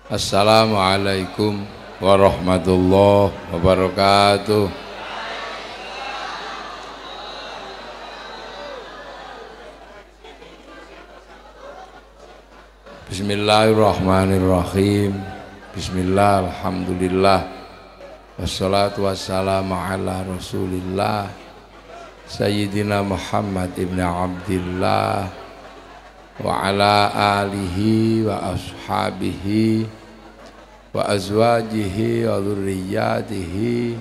Assalamualaikum warahmatullahi wabarakatuh. Bismillahirrahmanirrahim. Bismillah, alhamdulillah. Wassalatu wassalamu ala rasulillah Sayyidina Muhammad ibn Abdillah wa ala alihi wa ashabihi wa azwajihi wa dhurriyyatihi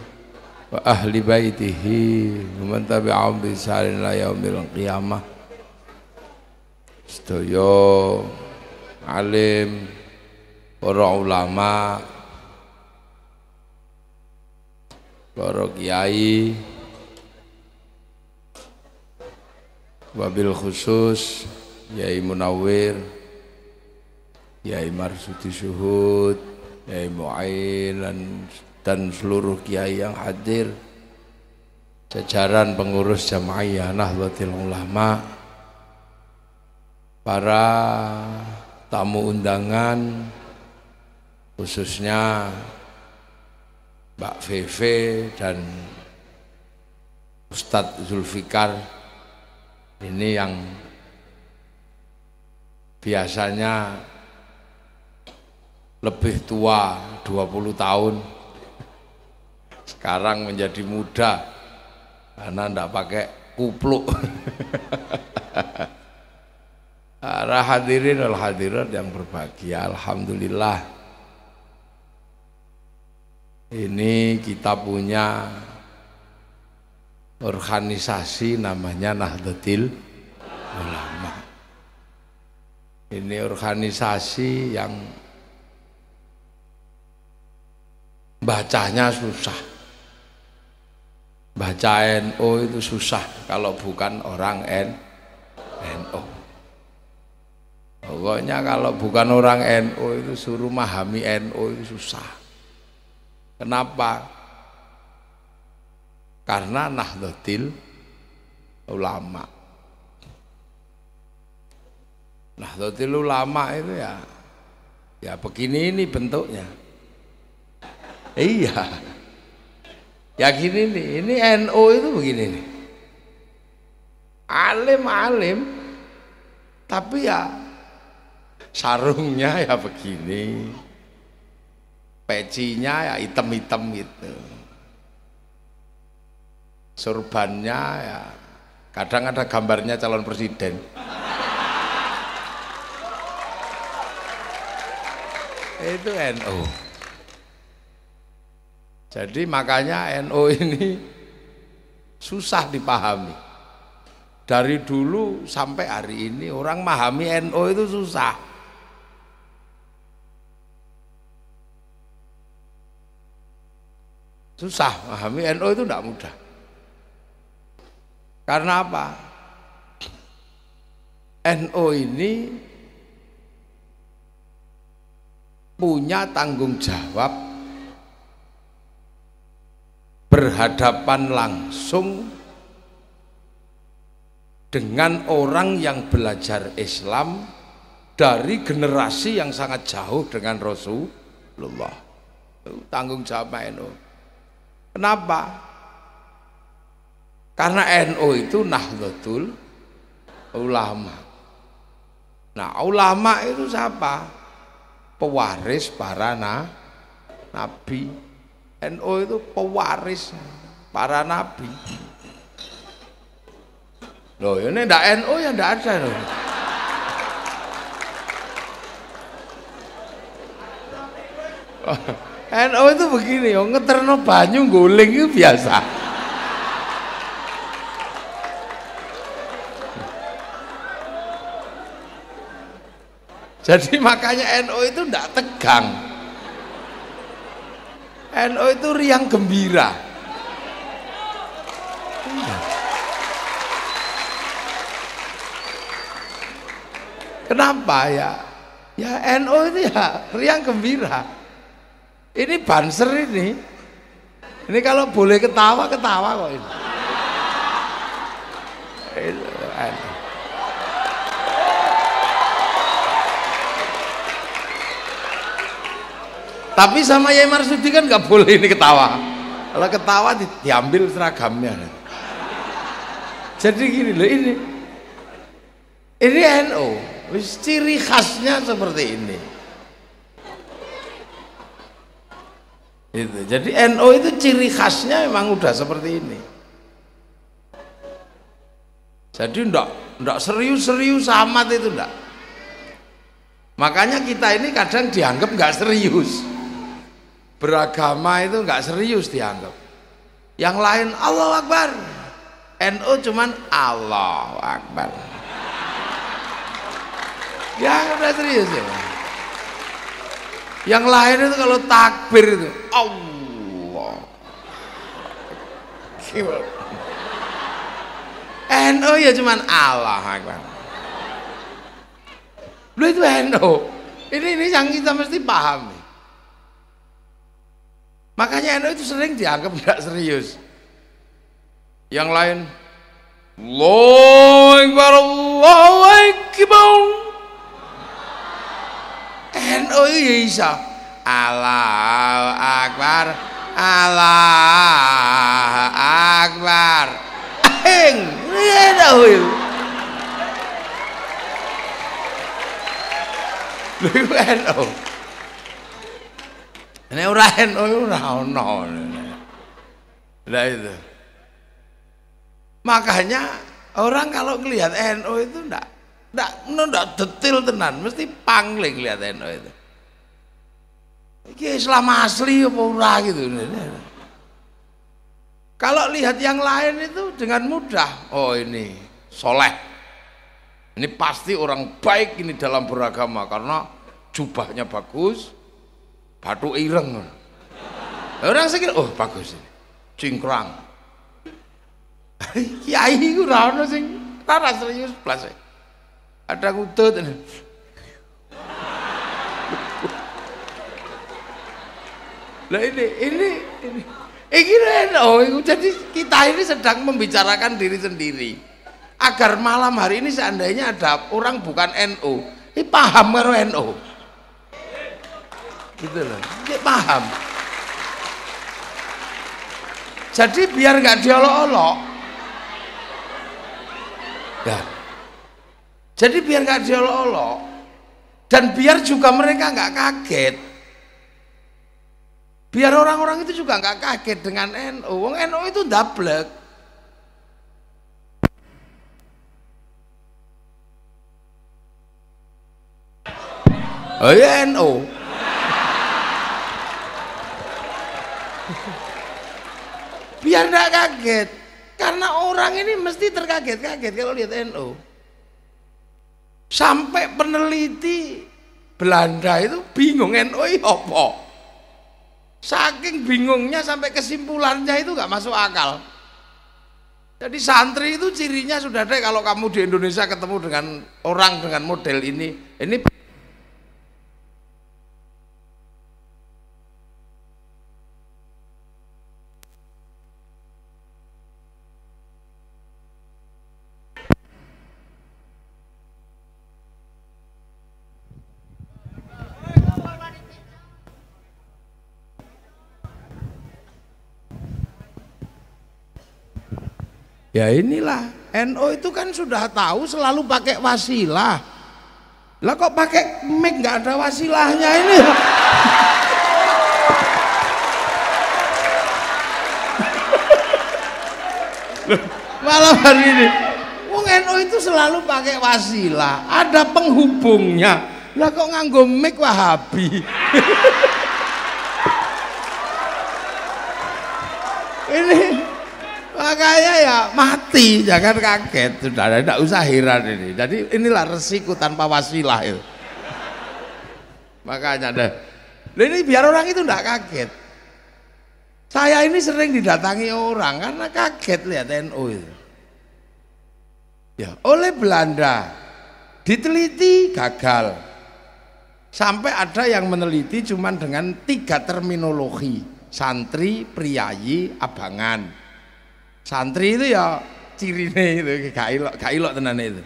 wa ahli baitihi wa man tabi'ahum bi ihsanin ila yaumil qiyamah. Sedaya alim, para ulama, para kiai, wabil khusus Yai Munawwir, Yai Marsudi Syuhud, Yai Mu'ain dan seluruh kiai yang hadir, jajaran pengurus Jamaiyah Nahdlatul Ulama, para tamu undangan, khususnya Mbak Feve dan Ustadz Zulfikar, ini yang biasanya lebih tua 20 tahun, sekarang menjadi muda karena enggak pakai kupluk. Para hadirin wal hadirat yang berbahagia, alhamdulillah ini kita punya organisasi namanya Nahdlatul Ulama. Ini organisasi yang bacanya susah. Baca NU itu susah kalau bukan orang NU. Pokoknya kalau bukan orang NU itu suruh memahami NU itu susah. Kenapa? Karena Nahdlatul Ulama. Nahdlatul Ulama itu ya begini ini bentuknya. Iya. Ya gini nih, ini NU itu begini nih. Alim-alim tapi ya sarungnya ya begini. Pecinya ya hitam-hitam gitu. Surbannya ya kadang ada gambarnya calon presiden. Itu NU. Jadi makanya NU ini susah dipahami. Dari dulu sampai hari ini orang memahami NU itu susah. Susah memahami NU itu tidak mudah. Karena apa? NU ini punya tanggung jawab berhadapan langsung dengan orang yang belajar Islam dari generasi yang sangat jauh dengan Rasulullah. Itu tanggung jawab NU. Kenapa? Karena NU itu Nahdlatul Ulama. Nah, ulama itu siapa? Pewaris para nabi. NU itu pewaris para nabi. Loh, ini ndak NU ya ndak ada loh. NU itu begini, ngeterno banyu guling itu biasa. Jadi makanya NU itu tidak tegang. NU itu riang gembira. Kenapa ya? Ya NU itu ya riang gembira. Ini Banser ini. Ini kalau boleh ketawa kok ini. Itu NU. Tapi sama Yai Marsudi kan nggak boleh ini ketawa. Kalau ketawa diambil seragamnya. Jadi gini loh, ini NU, ciri khasnya seperti ini. Itu. Jadi NU itu ciri khasnya memang udah seperti ini. Jadi ndak serius-serius amat itu ndak. Makanya kita ini kadang dianggap nggak serius. Beragama itu nggak serius dianggap. Yang lain Allahu Akbar. NU cuman Allahu Akbar. Ya udah serius ya. Yang lain itu kalau takbir itu Allah. NU ya cuman Allahu Akbar. Lu itu NU. Ini yang kita mesti paham. Makanya NU itu sering dianggap tidak serius. Yang lain Allahu Akbar, Allahu Akbar. NU ya isa Allahu Akbar, Allahu Akbar. Ya dahul. NU. Ini ora NU ora ono. Lah itu. Makanya orang kalau ngelihat NU itu enggak detail tenan, mesti pangling lihat NU itu. Iki Islam asli apa ora gitu. Kalau lihat yang lain itu dengan mudah, oh ini soleh. Ini pasti orang baik ini dalam beragama karena jubahnya bagus, batu ireng. Orang sekira, oh bagus ini, cingkrang. Kiai itu rana sing rara serius plus. Ada ngutut. Lah ini jadi kita ini sedang membicarakan diri sendiri. Agar malam hari ini seandainya ada orang bukan NU, ini paham karo NU. Gitu loh, dia paham. Jadi biar nggak diolok-olok. Ya. Jadi biar nggak diolok-olok dan biar juga mereka nggak kaget. Biar orang-orang itu juga nggak kaget dengan NU. Wong NU itu dablek. Oh ya NU. Biar nggak kaget. Karena orang ini mesti terkaget-kaget kalau lihat NU. Sampai peneliti Belanda itu bingung NU apa. Saking bingungnya sampai kesimpulannya itu nggak masuk akal. Jadi santri itu cirinya sudah deh kalau kamu di Indonesia ketemu dengan orang dengan model ini ya inilah NU itu kan sudah tahu selalu pakai wasilah. Lah kok pakai mic nggak ada wasilahnya ini? Malam hari ini, wong NU itu selalu pakai wasilah, ada penghubungnya. Lah kok nganggo mic Wahabi? Ini makanya ya mati, jangan kaget, sudah tidak usah heran ini. Jadi inilah resiko tanpa wasilah itu. Makanya deh, ini biar orang itu tidak kaget. Saya ini sering didatangi orang karena kaget lihat NU itu. Ya, oleh Belanda diteliti gagal. Sampai ada yang meneliti cuman dengan 3 terminologi: santri, priyayi, abangan. Santri itu ya cirine itu gak ilok tenan itu.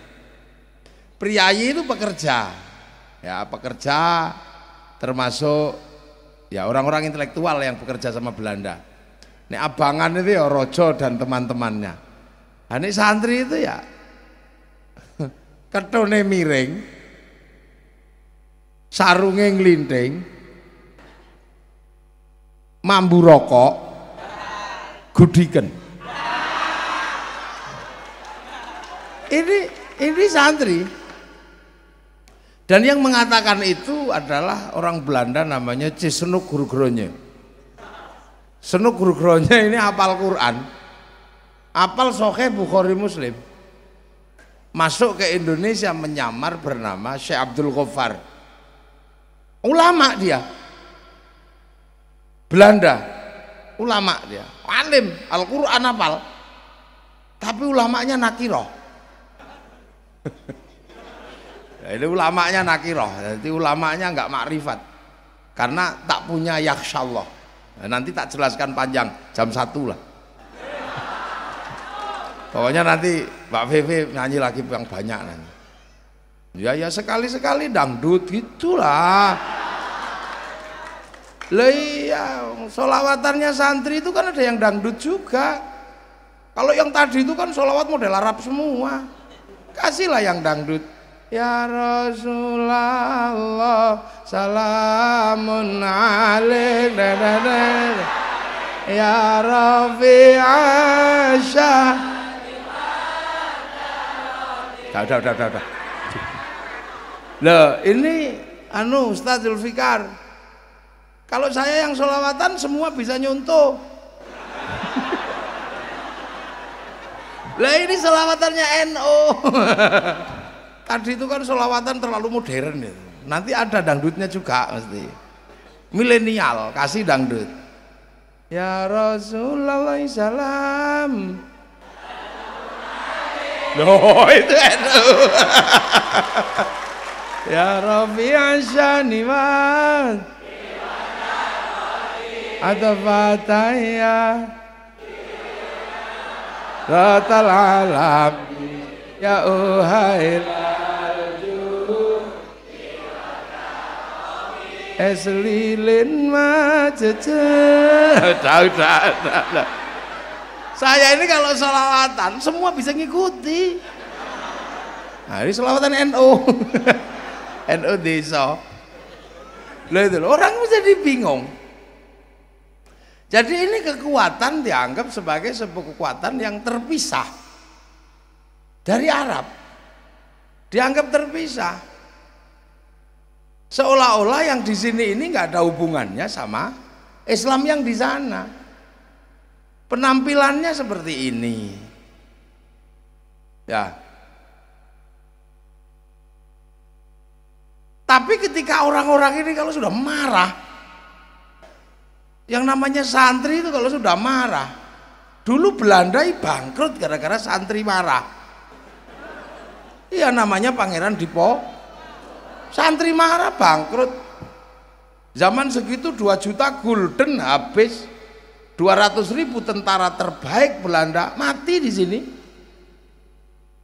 Priyayi itu pekerja. Ya, pekerja termasuk Ya orang-orang intelektual yang bekerja sama Belanda. Ini abangan itu ya Rojo dan teman-temannya. Nah, ini santri itu ya ketone miring, sarunge nglinting, mambu rokok, gudiken. Ini santri. Dan yang mengatakan itu adalah orang Belanda namanya Cisnuk Gurugronje. Senuk Gurugronje ini hafal Quran, hafal Sahih Bukhari Muslim. Masuk ke Indonesia menyamar bernama Syekh Abdul Ghaffar. Ulama dia. Belanda. Ulama dia. Alim, Al-Qur'an hafal. Tapi ulamanya nakiroh. Ini ulamanya nakiroh, jadi ulamanya nggak makrifat karena tak punya yakhsyallah. Nah, nanti tak jelaskan panjang, jam 1 lah. Pokoknya nanti Mbak Vivi nyanyi lagi yang banyak nanti. Ya sekali-sekali dangdut gitulah. Lah iya, sholawatannya santri itu kan ada yang dangdut juga. Kalau yang tadi itu kan sholawat model Arab semua. Kasihlah yang dangdut. Ya Rasulullah salamun alaik ya Rafi'asya. Udah. Loh ini Ustaz Zulfikar, kalau saya yang sholawatan semua bisa nyuntuh. Lah ini sholawatannya NU. Tadi itu kan sholawatan terlalu modern ya. Nanti ada dangdutnya juga mesti. Milenial kasih dangdut. Ya Rasulullah salam. Loh itu NU. Ya Rafi'an syaniman Atafataya Ratal alam Ya uhail Eslilin macece. Udah. Saya ini kalau sholawatan semua bisa ngikuti. Nah ini sholawatan NU. NU desa. Loh itu orang menjadi bingung. Jadi ini kekuatan dianggap sebagai sebuah kekuatan yang terpisah dari Arab. Dianggap terpisah. Seolah-olah yang di sini ini nggak ada hubungannya sama Islam yang di sana. Penampilannya seperti ini. Ya. Tapi ketika orang-orang ini kalau sudah marah, yang namanya santri itu kalau sudah marah, dulu Belanda bangkrut gara-gara santri marah. Iya namanya Pangeran Dipo. Santri marah bangkrut. Zaman segitu 2 juta gulden habis. 200.000 tentara terbaik Belanda mati di sini.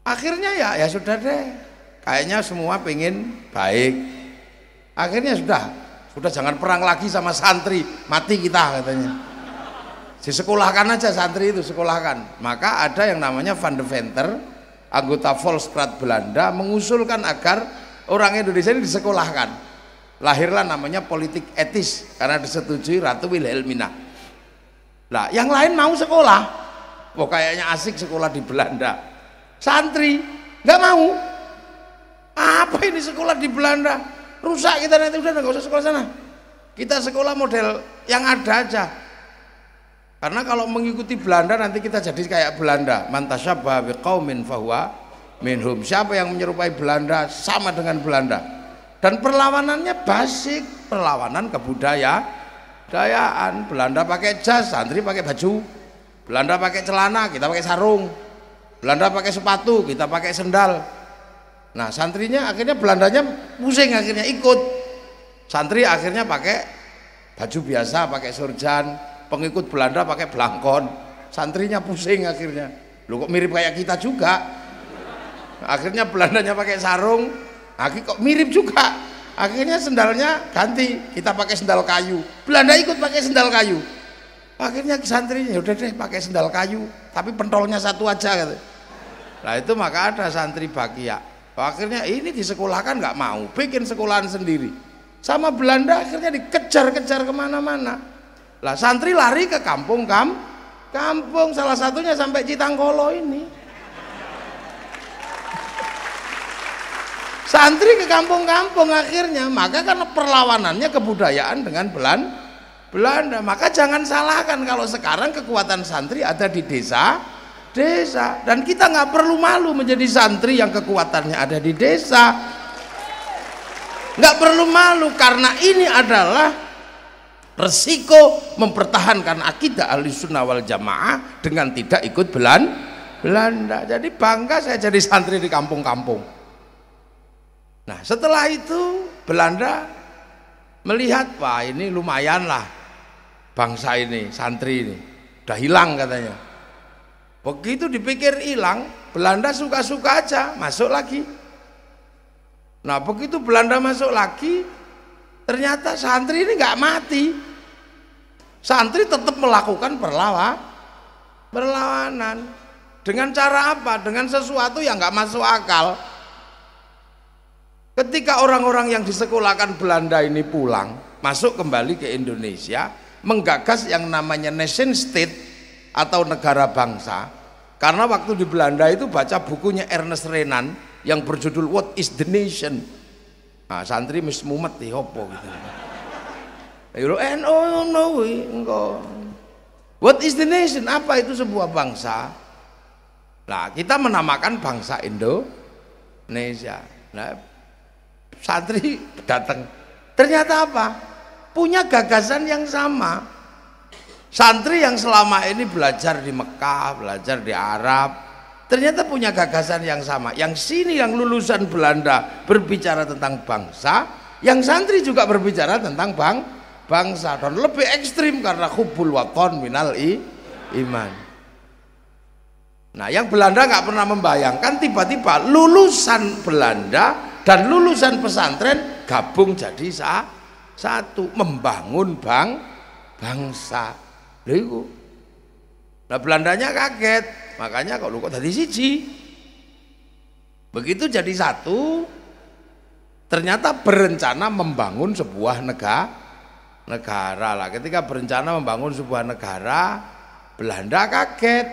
Akhirnya ya sudah deh. Kayaknya semua pengen baik. Akhirnya sudah jangan perang lagi sama santri, mati kita katanya. Disekolahkan aja santri itu, sekolahkan. Maka ada yang namanya Van de Venter, anggota Volkskrant Belanda mengusulkan agar orang Indonesia ini disekolahkan. Lahirlah namanya politik etis karena disetujui Ratu Wilhelmina. Nah, yang lain mau sekolah. Oh, kayaknya asik sekolah di Belanda. Santri nggak mau. Apa ini sekolah di Belanda? Rusak kita nanti, udah nggak usah sekolah sana. Kita sekolah model yang ada aja. Karena kalau mengikuti Belanda nanti kita jadi kayak Belanda. Man tasyabbaha biqaumin fahuwa minhum. Siapa yang menyerupai Belanda sama dengan Belanda. Dan perlawanannya basic, perlawanan kebudayaan. Belanda pakai jas, santri pakai baju. Belanda pakai celana, kita pakai sarung. Belanda pakai sepatu, kita pakai sendal. Nah santrinya akhirnya Belandanya pusing, akhirnya ikut. Santri akhirnya pakai baju biasa, pakai surjan. Pengikut Belanda pakai belangkon. Santrinya pusing akhirnya. Loh kok mirip kayak kita juga. Akhirnya Belandanya pakai sarung, akhirnya kok mirip juga. Akhirnya sendalnya ganti, kita pakai sendal kayu. Belanda ikut pakai sendal kayu. Akhirnya santrinya, udah deh pakai sendal kayu, tapi pentolnya satu aja gitu. Nah itu maka ada santri Bakia. Akhirnya ini disekolahkan nggak mau, bikin sekolahan sendiri. Sama Belanda akhirnya dikejar-kejar kemana-mana. Lah santri lari ke kampung salah satunya sampai Citangkolo ini. Santri ke kampung-kampung akhirnya, maka karena perlawanannya kebudayaan dengan Belanda, maka jangan salahkan kalau sekarang kekuatan santri ada di desa, dan kita nggak perlu malu menjadi santri yang kekuatannya ada di desa, nggak perlu malu karena ini adalah resiko mempertahankan akidah Ahlussunnah wal Jamaah dengan tidak ikut Belanda. Jadi bangga saya jadi santri di kampung-kampung. Nah setelah itu Belanda melihat, wah ini lumayan lah bangsa ini, santri ini udah hilang katanya. Begitu dipikir hilang, Belanda suka-suka aja masuk lagi. Nah begitu Belanda masuk lagi, ternyata santri ini nggak mati. Santri tetap melakukan perlawanan. Dengan cara apa? Dengan sesuatu yang nggak masuk akal. Ketika orang-orang yang disekolahkan Belanda ini pulang, masuk kembali ke Indonesia, menggagas yang namanya nation state atau negara bangsa. Karena waktu di Belanda itu baca bukunya Ernest Renan yang berjudul What is the Nation? Nah, santri mis mumet di hopo gitu. What is the nation? Apa itu sebuah bangsa? Nah, kita menamakan bangsa Indonesia. Nah, santri datang, ternyata apa? Punya gagasan yang sama. Santri yang selama ini belajar di Mekah, belajar di Arab, ternyata punya gagasan yang sama. Yang sini yang lulusan Belanda berbicara tentang bangsa, yang santri juga berbicara tentang bangsa, dan lebih ekstrim karena hubbul waton minal iman. Nah yang Belanda nggak pernah membayangkan tiba-tiba lulusan Belanda dan lulusan pesantren gabung jadi satu, membangun bangsa. Nah Belandanya kaget, makanya kok tadi siji. Begitu jadi satu, ternyata berencana membangun sebuah negara lah. Ketika berencana membangun sebuah negara, Belanda kaget,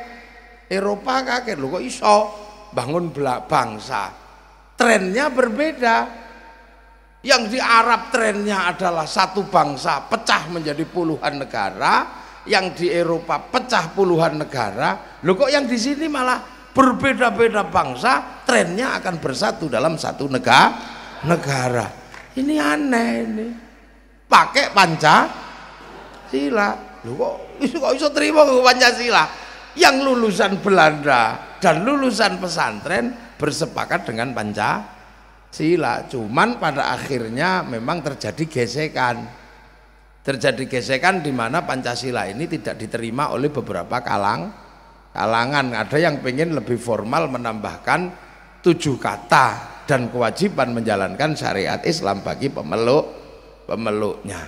Eropa kaget, loh kok iso bangun bangsa. Trennya berbeda. Yang di Arab trennya adalah satu bangsa pecah menjadi puluhan negara, yang di Eropa pecah puluhan negara. Loh kok yang di sini malah berbeda-beda bangsa, trennya akan bersatu dalam satu negara. Ini aneh ini. Pakai Pancasila. Loh kok iso terima ke Pancasila? Yang lulusan Belanda dan lulusan pesantren bersepakat dengan Pancasila, cuman pada akhirnya memang terjadi gesekan di mana Pancasila ini tidak diterima oleh beberapa kalangan. Ada yang pengen lebih formal menambahkan 7 kata dan kewajiban menjalankan syariat Islam bagi pemeluknya.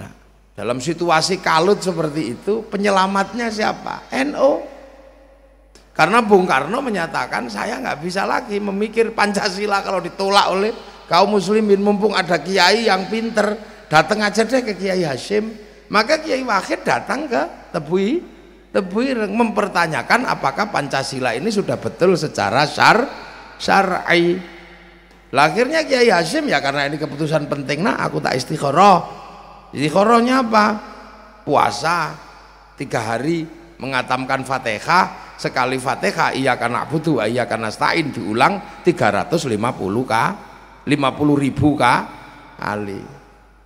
Nah, dalam situasi kalut seperti itu penyelamatnya siapa? NU. Karena Bung Karno menyatakan saya nggak bisa lagi memikir Pancasila kalau ditolak oleh kaum muslimin, mumpung ada kiai yang pinter, datang aja deh ke Kiai Hasyim. Maka Kiai Wahid datang ke Tebuireng mempertanyakan apakah Pancasila ini sudah betul secara syar'i. Akhirnya Kiai Hasyim, ya karena ini keputusan penting, nah aku tak istikharah. Istikharahnya apa? Puasa 3 hari, mengatamkan Fatihah. Sekali Fatihah iyyaka na'budu wa iyyaka nasta'in diulang 350 kali.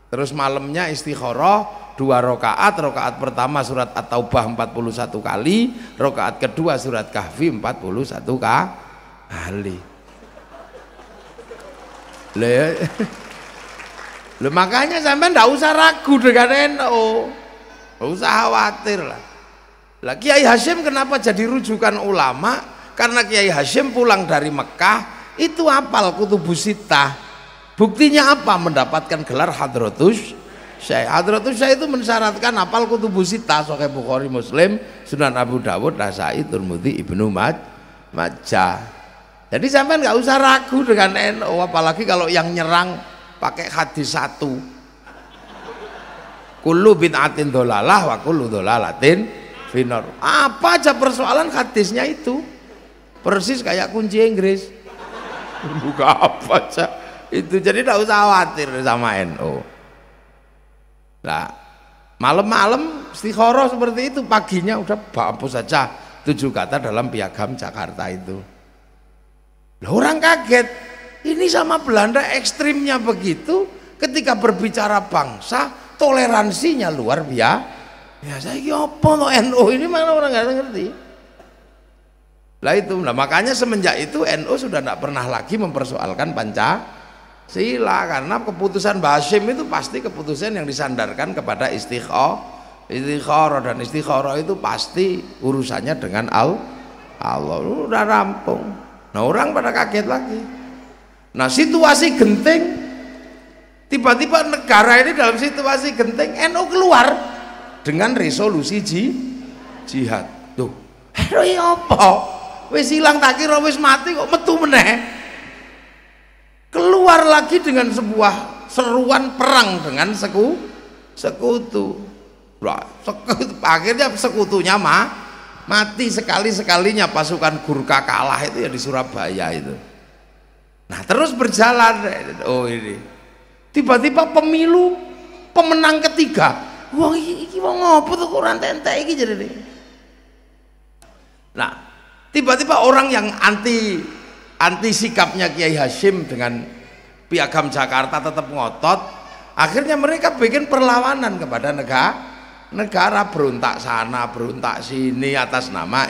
Terus malamnya istikharah 2 rakaat. Rakaat pertama surat At-Taubah 41 kali, rakaat kedua surat Kahfi 41 kali. Makanya sampai ndak usah ragu dengan NU. Ndak usah khawatir lah. Lah Kiai Hasyim kenapa jadi rujukan ulama? Karena Kiai Hasyim pulang dari Mekah itu hafal Kutubus Sittah. Buktinya apa? Mendapatkan gelar Hadratus Syekh. Hadratus Syekh itu mensyaratkan hafal kutubus sittah, Sahih Bukhari, Muslim, Sunan Abu Dawud, Nasai, Tirmidzi, Ibnu Majah. Jadi sampai nggak usah ragu dengan NU, apalagi kalau yang nyerang pakai hadis satu. Kullu bid'atin dholalah wa kullu dholalatin finnar. Apa aja persoalan hadisnya itu. Persis kayak kunci Inggris. Buka apa aja itu, jadi tidak usah khawatir sama NU. Nah, malam-malam istikharah seperti itu, paginya udah hapus saja 7 kata dalam Piagam Jakarta itu. Lah, orang kaget, ini sama Belanda ekstrimnya begitu, ketika berbicara bangsa toleransinya luar biasa. Ya saya apa no NU ini, mana orang nggak ngerti. Lah itu, nah makanya semenjak itu NU sudah tidak pernah lagi mempersoalkan Pancasila, karena keputusan Mbah Hasyim itu pasti keputusan yang disandarkan kepada istikharah, dan istikharah itu pasti urusannya dengan Allah. Udah rampung. Nah, orang pada kaget lagi. Nah, situasi genting, tiba-tiba negara ini dalam situasi genting, NU keluar dengan resolusi jihad. Tuh, ini apa? Wis hilang tak kira wis mati kok metu meneh. Keluar lagi dengan sebuah seruan perang dengan sekutu. Akhirnya sekutunya mati. Sekali-sekalinya pasukan Gurkha kalah itu ya di Surabaya itu. Nah, terus berjalan, oh ini tiba-tiba pemilu pemenang ketiga. Wah, iki wong ngopo tuh kurang entek iki jadi. Nah, tiba-tiba orang yang anti sikapnya Kiai Hasyim dengan Piagam Jakarta tetap ngotot, akhirnya mereka bikin perlawanan kepada negara, berontak sana berontak sini atas nama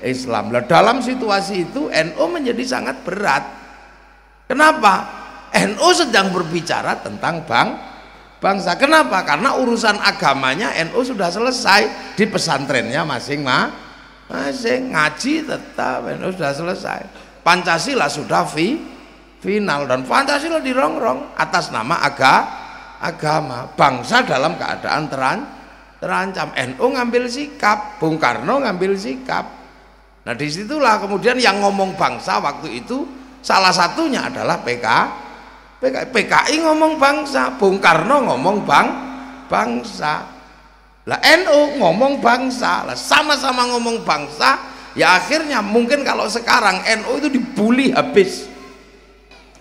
Islam. Lah, dalam situasi itu NU menjadi sangat berat. Kenapa? NU sedang berbicara tentang bangsa. Kenapa? Karena urusan agamanya NU sudah selesai di pesantrennya masing-masing, ngaji tetap NU sudah selesai. Pancasila sudah final, dan Pancasila dirongrong atas nama agama. Bangsa dalam keadaan terancam. NU ngambil sikap, Bung Karno ngambil sikap. Nah, disitulah kemudian yang ngomong bangsa waktu itu salah satunya adalah PKI ngomong bangsa, Bung Karno ngomong bangsa. Lah, NU ngomong bangsa, lah sama-sama ngomong bangsa, ya akhirnya mungkin kalau sekarang NU itu dibully habis.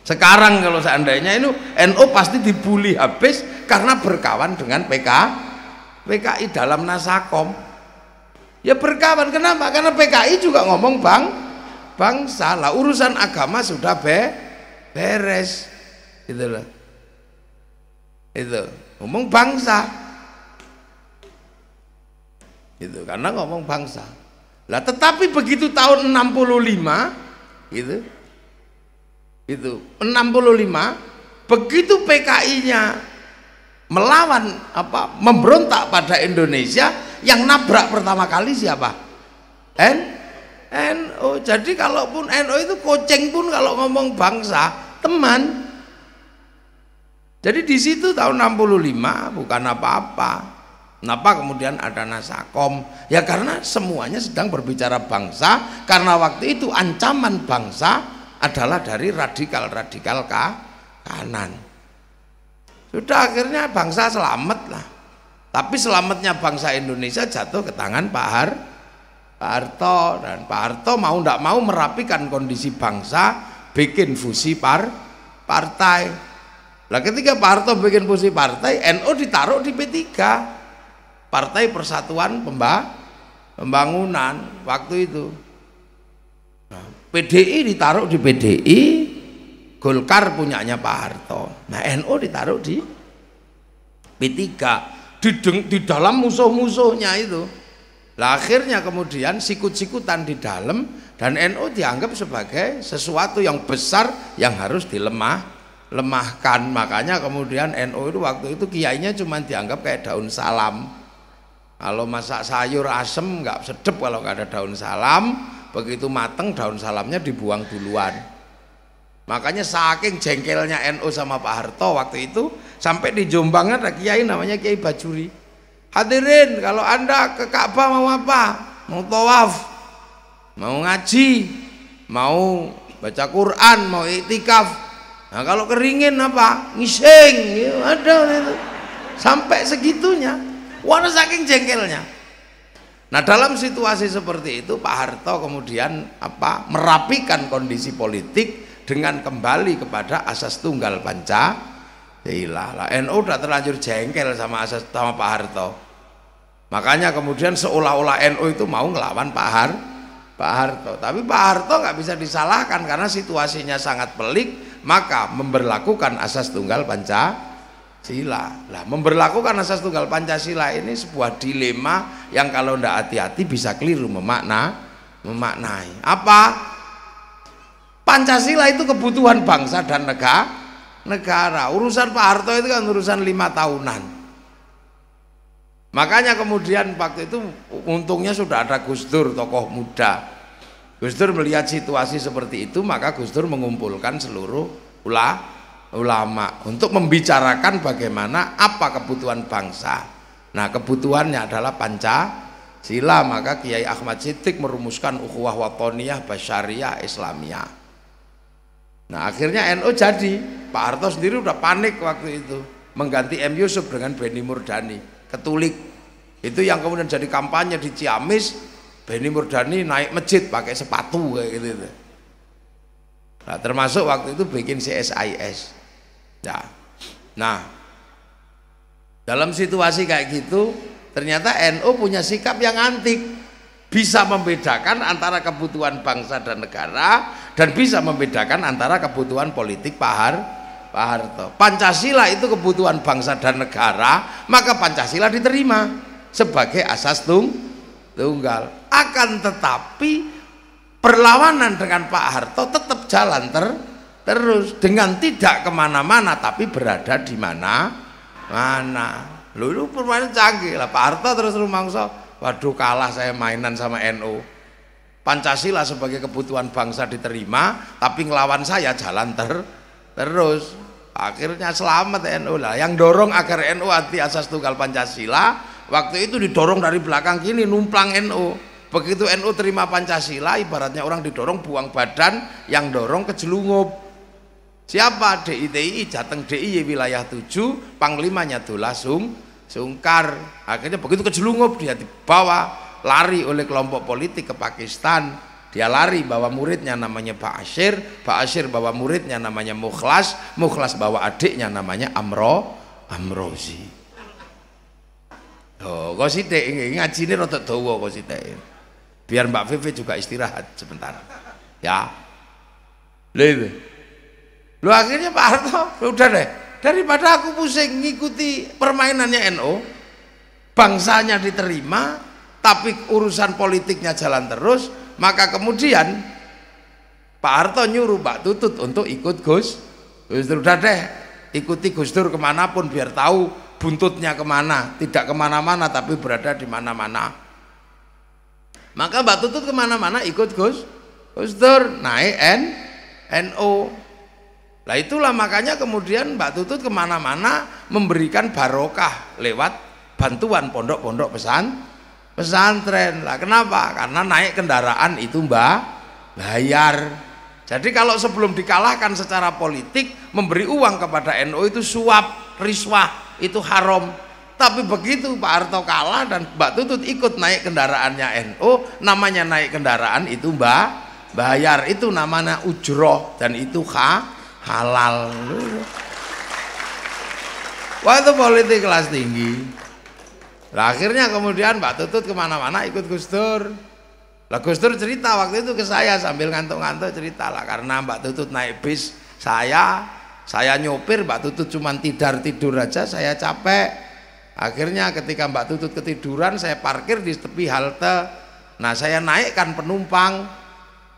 Sekarang kalau seandainya NU pasti dibully habis karena berkawan dengan PKI dalam Nasakom. Ya berkawan, kenapa? Karena PKI juga ngomong bangsa. Lah, urusan agama sudah beres. Gitu loh. Itu ngomong bangsa. Gitu, karena ngomong bangsa. Lah, tetapi begitu tahun 65 gitu. Itu 65 begitu PKI-nya melawan memberontak pada Indonesia, yang nabrak pertama kali siapa? NU. Jadi kalaupun NU itu kucing pun kalau ngomong bangsa teman. Jadi di situ tahun 65 bukan apa-apa. Kenapa kemudian ada Nasakom? Ya karena semuanya sedang berbicara bangsa, karena waktu itu ancaman bangsa adalah dari radikal-radikal kanan. Sudah, akhirnya bangsa selamat lah. Tapi selamatnya bangsa Indonesia jatuh ke tangan Pak Harto, dan Pak Harto mau tidak mau merapikan kondisi bangsa, bikin fusi partai. Lah, ketika Pak Harto bikin fusi partai, NU ditaruh di P3, Partai Persatuan Pembangunan waktu itu. Nah, PDI ditaruh di PDI, Golkar punyanya Pak Harto. Nah, NU ditaruh di P3 di dalam musuh-musuhnya itu. Lah, akhirnya kemudian sikut-sikutan di dalam, dan NU dianggap sebagai sesuatu yang besar yang harus dilemahkan. Makanya kemudian NU itu waktu itu kiainya cuma dianggap kayak daun salam. Kalau masak sayur asem nggak sedep kalau nggak ada daun salam, begitu mateng daun salamnya dibuang duluan. Makanya saking jengkelnya NU sama Pak Harto waktu itu, sampai di Jombang ada kiai namanya Kiai Bajuri. Hadirin, kalau Anda ke Ka'bah mau apa? Mau tawaf, mau ngaji, mau baca Quran, mau iktikaf. Nah kalau keringin apa? Ngising, ya, ada itu. Sampai segitunya. Wah, saking jengkelnya. Nah dalam situasi seperti itu Pak Harto kemudian merapikan kondisi politik dengan kembali kepada asas tunggal Pancasila. Lah NU udah terlanjur jengkel sama Pak Harto. Makanya kemudian seolah-olah NU itu mau ngelawan Pak Harto. Tapi Pak Harto nggak bisa disalahkan karena situasinya sangat pelik, maka memberlakukan asas tunggal Pancasila. Lah memberlakukan asas tunggal Pancasila ini sebuah dilema yang kalau ndak hati-hati bisa keliru memaknai. Apa? Pancasila itu kebutuhan bangsa dan negara. Urusan Pak Harto itu kan urusan 5 tahunan. Makanya kemudian waktu itu untungnya sudah ada Gus Dur, tokoh muda. Gus Dur melihat situasi seperti itu, maka Gus Dur mengumpulkan seluruh ulama untuk membicarakan bagaimana apa kebutuhan bangsa. Nah kebutuhannya adalah Pancasila, maka Kiai Ahmad Siddiq merumuskan ukhuwah watoniyah basyariah Islamiyah. Nah akhirnya NU jadi. Pak Harto sendiri udah panik waktu itu mengganti M. Yusuf dengan Benny Murdani, Katolik. Itu yang kemudian jadi kampanye di Ciamis. Benny Murdani naik masjid pakai sepatu kayak gitu. Nah termasuk waktu itu bikin CSIS. Ya. Nah dalam situasi kayak gitu ternyata NU punya sikap yang antik, bisa membedakan antara kebutuhan bangsa dan negara dan bisa membedakan antara kebutuhan politik Pak Harto. Pancasila itu kebutuhan bangsa dan negara, maka Pancasila diterima sebagai asas tunggal. Akan tetapi perlawanan dengan Pak Harto tetap jalan terus dengan tidak kemana-mana tapi berada di mana. Lu permainan canggih lah Pak Harto terus rumangsa, waduh kalah saya mainan sama NU. Pancasila sebagai kebutuhan bangsa diterima tapi ngelawan saya jalan terus. Akhirnya selamat NU lah. Yang dorong agar NU anti asas tunggal Pancasila waktu itu didorong dari belakang kini, numplang NU. Begitu NU terima Pancasila ibaratnya orang didorong buang badan, yang dorong kejelungup. Siapa? DITI, Jateng DIY wilayah 7, panglimanya Dola Sungkar. Akhirnya begitu kejelungup dia dibawa lari oleh kelompok politik ke Pakistan. Dia lari bawa muridnya namanya Pak Asyir bawa muridnya namanya Mukhlas bawa adiknya namanya Amrozi. Oh, kok sithik ngajine rada dawa kok sithik. Biar Mbak Vivi juga istirahat sebentar. Ya. Lu akhirnya Pak Harto udah deh, daripada aku pusing ngikuti permainannya NU, bangsanya diterima tapi urusan politiknya jalan terus, maka kemudian Pak Harto nyuruh Mbak Tutut untuk ikut Gus Dur. Udah deh, ikuti Gus Dur kemanapun biar tahu buntutnya kemana, tidak kemana-mana tapi berada di mana-mana. Maka Mbak Tutut kemana-mana ikut Gus Dur, naik NU. Nah itulah makanya kemudian Mbak Tutut kemana-mana memberikan barokah lewat bantuan pondok-pondok pesantren. Lah kenapa? Karena naik kendaraan itu bayar. Jadi kalau sebelum dikalahkan secara politik memberi uang kepada NU itu suap, riswah, itu haram. Tapi begitu Pak Harto kalah dan Mbak Tutut ikut naik kendaraannya NU, namanya naik kendaraan itu bayar, itu namanya ujroh dan itu halal. Wah itu politik kelas tinggi. Nah, akhirnya kemudian Mbak Tutut kemana-mana ikut Gus Dur. Lah Gus Dur cerita waktu itu ke saya sambil ngantuk-ngantuk cerita lah, karena Mbak Tutut naik bis saya nyopir, Mbak Tutut cuma tidur aja, saya capek. Akhirnya ketika Mbak Tutut ketiduran saya parkir di tepi halte. Nah saya naikkan penumpang.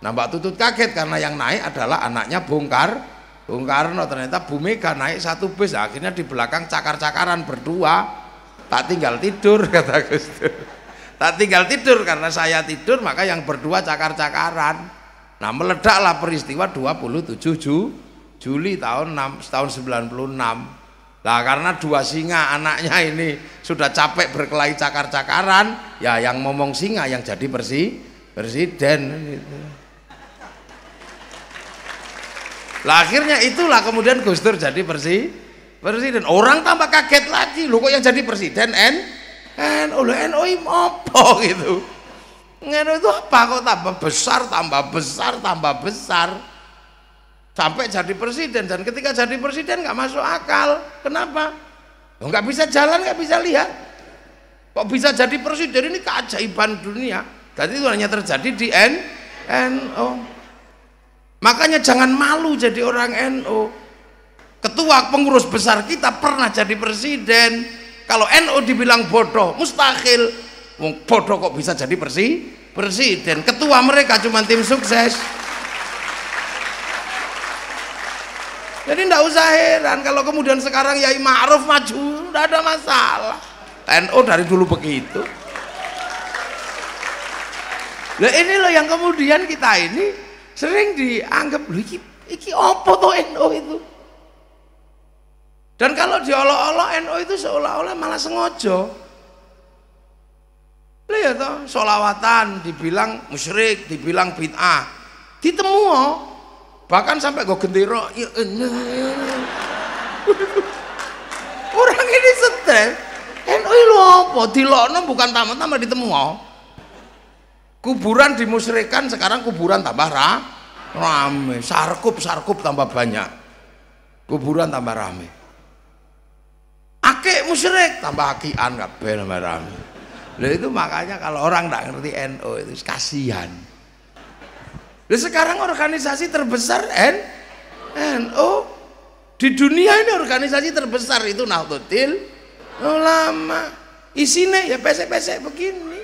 Nah Mbak Tutut kaget karena yang naik adalah anaknya Bung Karno. Ternyata Bu Mega naik satu bis. Akhirnya di belakang cakar-cakaran berdua. Tak tinggal tidur kata Gus Dur. Tak tinggal tidur karena saya tidur maka yang berdua cakar-cakaran. Nah, meledaklah peristiwa 27 Juli tahun 96. Nah, karena dua singa anaknya ini sudah capek berkelahi cakar-cakaran, ya yang ngomong singa yang jadi presiden gitu. Lah akhirnya itulah kemudian Gus Dur jadi presiden. Orang tambah kaget lagi, loh kok yang jadi presiden NU, NU apa gitu. NU itu apa kok tambah besar sampai jadi presiden. Dan ketika jadi presiden nggak masuk akal. Kenapa? Nggak bisa jalan, nggak bisa lihat. Kok bisa jadi presiden? Ini keajaiban dunia. Dan itu hanya terjadi di NU. Makanya jangan malu jadi orang NU. Ketua pengurus besar kita pernah jadi presiden. Kalau NU dibilang bodoh, mustahil. Bodoh kok bisa jadi presiden. Ketua mereka cuma tim sukses. Jadi tidak usah heran kalau kemudian sekarang Yai Ma'ruf maju, tidak ada masalah. NU dari dulu begitu. Nah ini loh yang kemudian kita ini sering dianggap iki apa toh NU itu. Dan kalau diolok-olok NU itu seolah-olah malah sengaja. Lihat toh, sholawatan dibilang musyrik, dibilang bid'ah, ditemu. Bahkan sampai gue gendera, orang ini stres. NU itu apa? Dilokno bukan tamat-tamat ditemu. Kuburan dimusyrikan, sekarang kuburan tambah rame. Sarkup tambah banyak. Kuburan tambah rame. Akik musyrik tambah akian kabeh tambah rame. Lah itu makanya kalau orang tidak ngerti NU itu kasihan. Lah sekarang organisasi terbesar NU di dunia ini, organisasi terbesar itu Nahdlatul Ulama. Isinya ya pesek-pesek begini.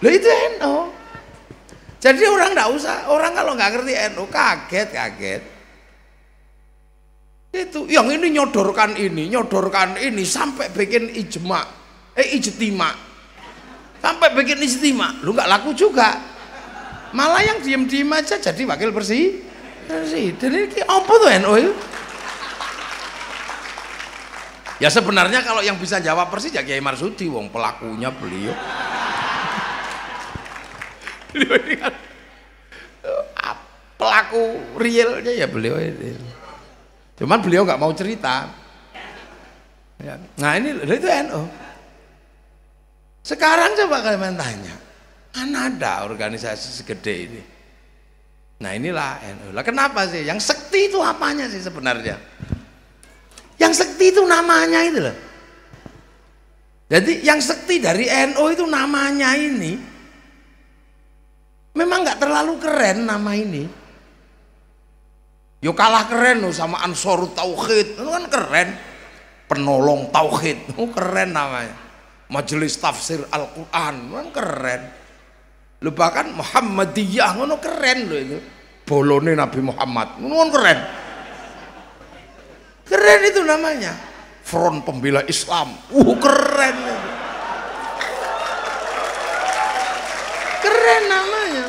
Lah itu NU. Jadi orang enggak usah, orang kalau nggak ngerti NU kaget. Itu yang ini nyodorkan ini sampai bikin ijtima. Sampai bikin ijtima. Lu nggak laku juga. Malah yang diem-diem aja jadi wakil presiden. Ini apa tuh NU itu? Ya sebenarnya kalau yang bisa jawab persis ya Kiai Marsudi, wong pelakunya beliau. Pelaku realnya ya beliau ini. Cuman beliau nggak mau cerita. Nah ini itu NU. Sekarang coba kalian tanya, mana ada organisasi segede ini? Nah inilah NU. Lah kenapa sih? Yang sekti itu apanya sih sebenarnya? Yang sekti itu namanya itu loh. Jadi yang sekti dari NU itu namanya ini memang nggak terlalu keren nama ini. Yo kalah keren loh sama Ansarut Tauhid, itu kan keren. Penolong Tauhid, itu keren namanya. Majelis Tafsir Al-Quran, kan keren. Lu bahkan Muhammadiyah, itu keren loh itu. Bolone Nabi Muhammad, itu kan keren. Keren itu namanya. Front Pembela Islam, keren itu. Keren namanya.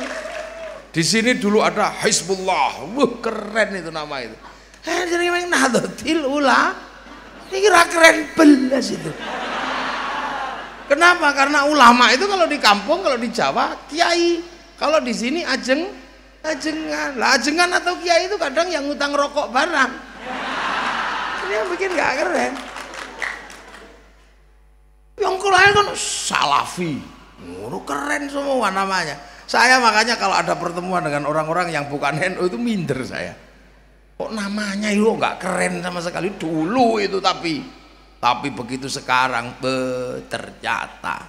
Di sini dulu ada Hizbullah, keren itu nama itu. Jadi memang Nahdlatul Ulama, ini kira keren belas itu. Kenapa? Karena ulama itu kalau di kampung, kalau di Jawa kiai, kalau di sini ajengan. Lah ajengan atau kiai itu kadang yang ngutang rokok barang. Ini yang bikin nggak keren. Yang lain kan Salafi, keren semua namanya. Saya makanya kalau ada pertemuan dengan orang-orang yang bukan NU itu minder saya. Kok namanya itu nggak keren sama sekali dulu itu, tapi begitu sekarang ternyata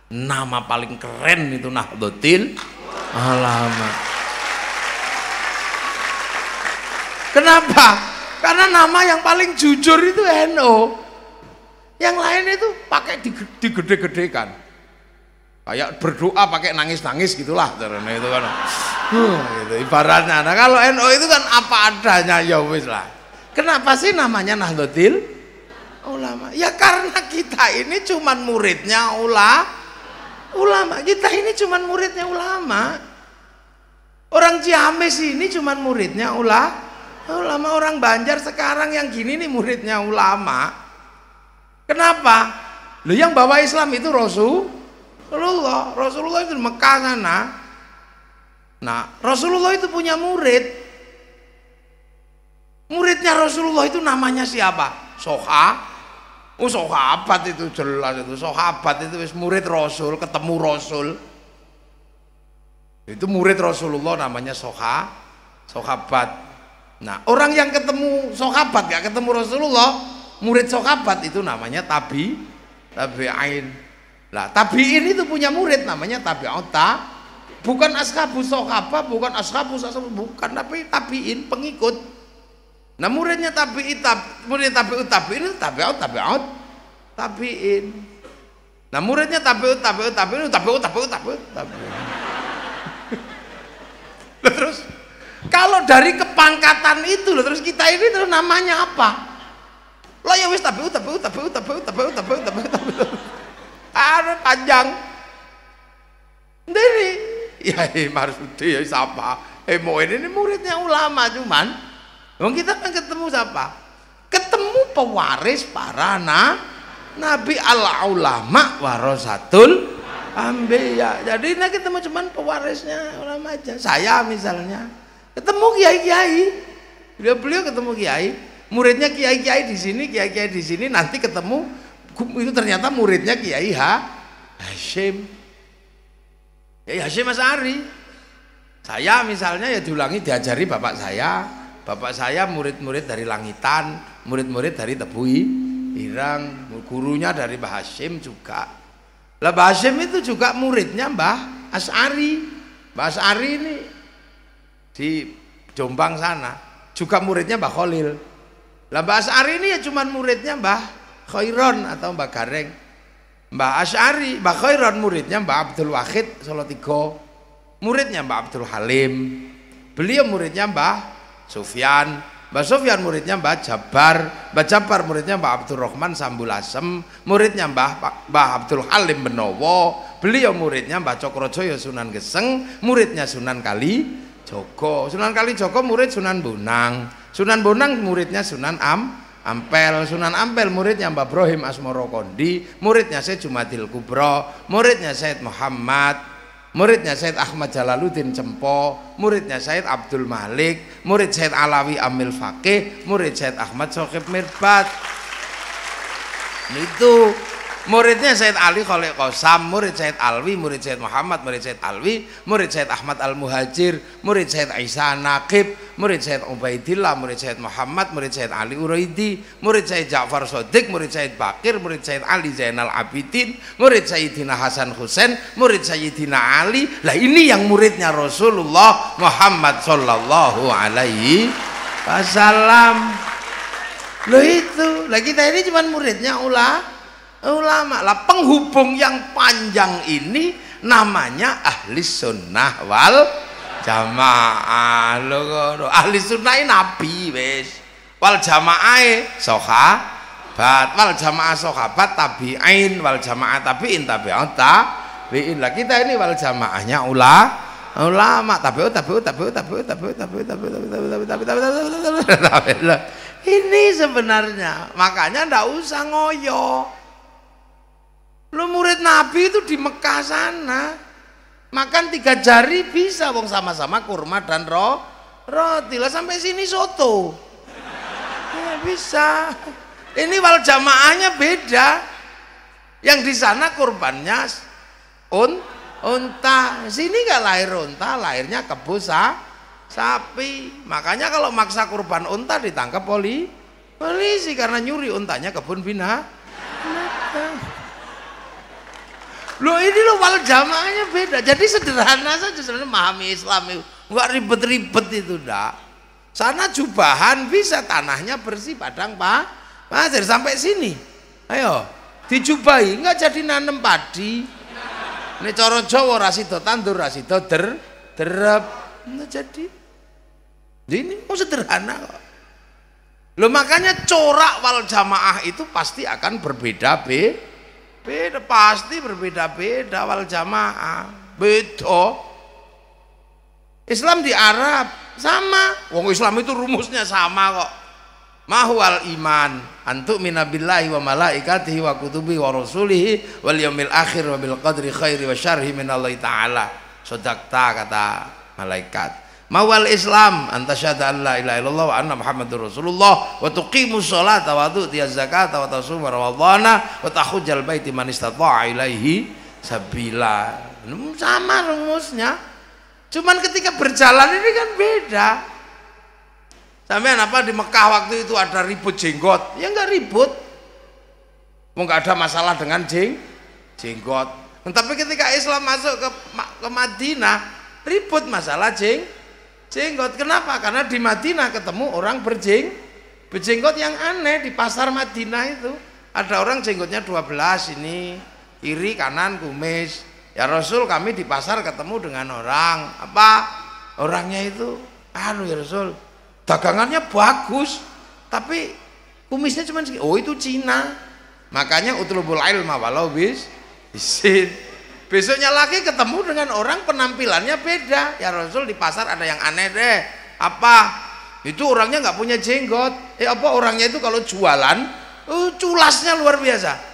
nama paling keren itu Nahdlatul Ulama. Kenapa? Karena nama yang paling jujur itu NU. Yang lain itu pakai digede-gedekan. Kayak berdoa pakai nangis-nangis gitulah, karena itu kan gitu ibaratnya. Nah kalau NU itu kan apa adanya, ya wis lah. Kenapa sih namanya Nahdlatul Ulama? Ya karena kita ini cuman muridnya ulama. Kita ini cuman muridnya ulama. Orang Ciamis ini cuman muridnya ulama, orang Banjar sekarang yang gini nih muridnya ulama. Kenapa? Loh, yang bawa Islam itu Rasulullah itu di Mekah sana. Nah, Rasulullah itu punya muridnya Rasulullah itu namanya siapa? Sahabat itu jelas, itu sahabat itu murid Rasul, ketemu Rasul. Itu murid Rasulullah namanya sahabat. Nah, orang yang ketemu sahabat gak ketemu Rasulullah, murid sahabat itu namanya tabi'in. Lah, tabi'in itu punya murid namanya tabi'ut, bukan ashabus sahabat, bukan ashabus bukan, tapi tabi'in, pengikut. Nah, muridnya tabi'in itu tabi'in. Nah, muridnya tabi'in. Terus kalau dari kepangkatan itu loh, terus kita ini terus namanya apa? Lah ya wis tabi'ut. Ada panjang. Dari ya Marsudi ya siapa? Mau ini muridnya ulama cuman. Wong kita kan ketemu siapa? Ketemu pewaris para nabi, al ulama warasatul ambiya. Jadi nah ketemu cuman pewarisnya ulama aja. Saya misalnya ketemu kiai-kiai, beliau ketemu kiai, muridnya kiai-kiai di sini, nanti ketemu itu ternyata muridnya Kiai Hasyim Asy'ari. Saya misalnya ya diajari bapak saya murid-murid dari Langitan, murid-murid dari Tebuhi Irang, gurunya dari Mbah Hasyim juga. Lah Mbah Hasyim itu juga muridnya Mbah Asy'ari. Mbah Asy'ari ini di Jombang sana juga muridnya Mbah Khalil. Lah Mbah Asy'ari ini ya cuman muridnya Mbah Khairon atau Mbah Gareng. Mbah Asy'ari, Mbah Khairon muridnya Mbah Abdul Wahid Solotigo, muridnya Mbah Abdul Halim. Beliau muridnya Mbah Sufyan, Mbah Sufyan muridnya Mbah Jabar, Mbah Jabar muridnya Mbah Abdul Rahman Sambulasem, muridnya Mbah Abdul Halim Benowo. Beliau muridnya Mbah Cokrojoyo Sunan Geseng, muridnya Sunan Kalijogo. Sunan Kalijogo murid Sunan Bonang. Sunan Bonang muridnya Sunan Ampel. Sunan Ampel muridnya Mbah Ibrahim Asmoro Kondi, muridnya Syed Jumadil Kubro, muridnya Syed Muhammad, muridnya Syed Ahmad Jalaluddin Cempo, muridnya Syed Abdul Malik, murid Syed Alawi Amil Fakih, murid Syed Ahmad Sokib Mirbat. Itu muridnya Syed Ali Khalil Qasam, murid Syed Alwi, murid Syed Muhammad, murid Syed Alwi, murid Syed Ahmad Al-Muhajir, murid Syed Isa Naqib, murid Syed Ubaidillah, murid Syed Muhammad, murid Syed Ali Uraidi, murid Syed Ja'far Shodiq, murid Syed Bakir, murid Syed Ali Zainal Abidin, murid Sayyidina Hasan Husain, murid Sayyidina Ali. Lah ini yang muridnya Rasulullah Muhammad sallallahu alaihi wasallam. Loh itu, lah kita ini cuma muridnya ulama. Lah penghubung yang panjang ini namanya ahli sunnah wal jamaah. Loh, ahli sunnah nabi wis, wal jamaah sahabat, wal jamaah sahabat tabi'in, wal jamaah tabi'in tabi'ut tabi'in. Lah kita ini wal jamaahnya ulama tabi'ut. Ini sebenarnya makanya ndak usah ngoyo. Lu murid Nabi itu di Mekah sana makan 3 jari bisa, wong sama-sama kurma dan roti. Lah sampai sini soto ya bisa. Ini wal jamaahnya beda. Yang di sana kurbannya unta, sini nggak lahir unta, lahirnya kebo sapi. Makanya kalau maksa kurban unta ditangkap polisi karena nyuri untanya kebun binatang. Loh ini loh wal jamaahnya beda. Jadi sederhana saja sebenarnya memahami Islam itu, nggak ribet-ribet itu dah. Sana jubahan bisa, tanahnya bersih, padang pasir sampai sini. Ayo dijubahi, nggak jadi nanem padi. Ini coro Jawa rasido tandur rasido derep nggak jadi. Ini mau sederhana kok. Loh makanya corak wal jamaah itu pasti akan beda, pasti berbeda-beda. Wal jamaah beda. Islam di Arab sama. Wong Islam itu rumusnya sama kok. Mahwal iman antuk minabillahi wa malaikatihi wa kutubihi wa rasulihi wal yaumil akhir wa bil qadri khairi wa syarhi minallahi ta'ala. Sodakta kata malaikat. Mawal Islam antasyhadu an la ilaha illallah wa anna muhammadur rasulullah wa tuqimus sholata wa tu'tiyaz zakata wa tasuma ramadhana wa tahujjal baiti man istata'a ilaihi sabila. Sama rumusnya. Cuman ketika berjalan ini kan beda. Sampean apa di Mekah waktu itu ada ribut jenggot? Ya enggak ribut. Mau enggak ada masalah dengan jenggot. Tapi ketika Islam masuk ke Madinah, ribut masalah jenggot. Kenapa? Karena di Madinah ketemu orang berjenggot yang aneh. Di pasar Madinah itu ada orang jenggotnya 12 ini, kiri kanan kumis. Ya Rasul, kami di pasar ketemu dengan orang apa? Orangnya itu ya Rasul, dagangannya bagus tapi kumisnya cuma segini. Oh itu Cina. Makanya utlubul ilma walau bisin. Besoknya lagi ketemu dengan orang penampilannya beda. Ya Rasul, di pasar ada yang aneh deh. Apa? Itu orangnya nggak punya jenggot. Apa orangnya itu kalau jualan culasnya luar biasa.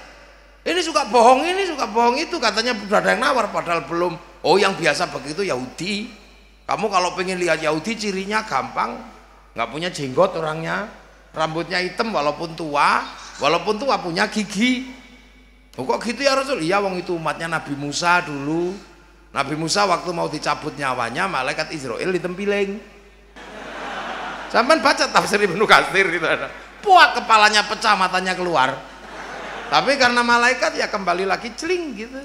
Ini suka bohong ini, suka bohong itu. Katanya sudah ada yang nawar padahal belum. Oh yang biasa begitu Yahudi. Kamu kalau pengen lihat Yahudi cirinya gampang. Nggak punya jenggot orangnya. Rambutnya hitam walaupun tua punya gigi. Oh, kok gitu ya Rasul? Iya, wong itu umatnya Nabi Musa dulu. Nabi Musa waktu mau dicabut nyawanya, malaikat Israel ditempiling. Sampai baca tafsir Ibnu Katsir itu ada. Puak, kepalanya pecah, matanya keluar. Tapi karena malaikat ya kembali lagi celing gitu.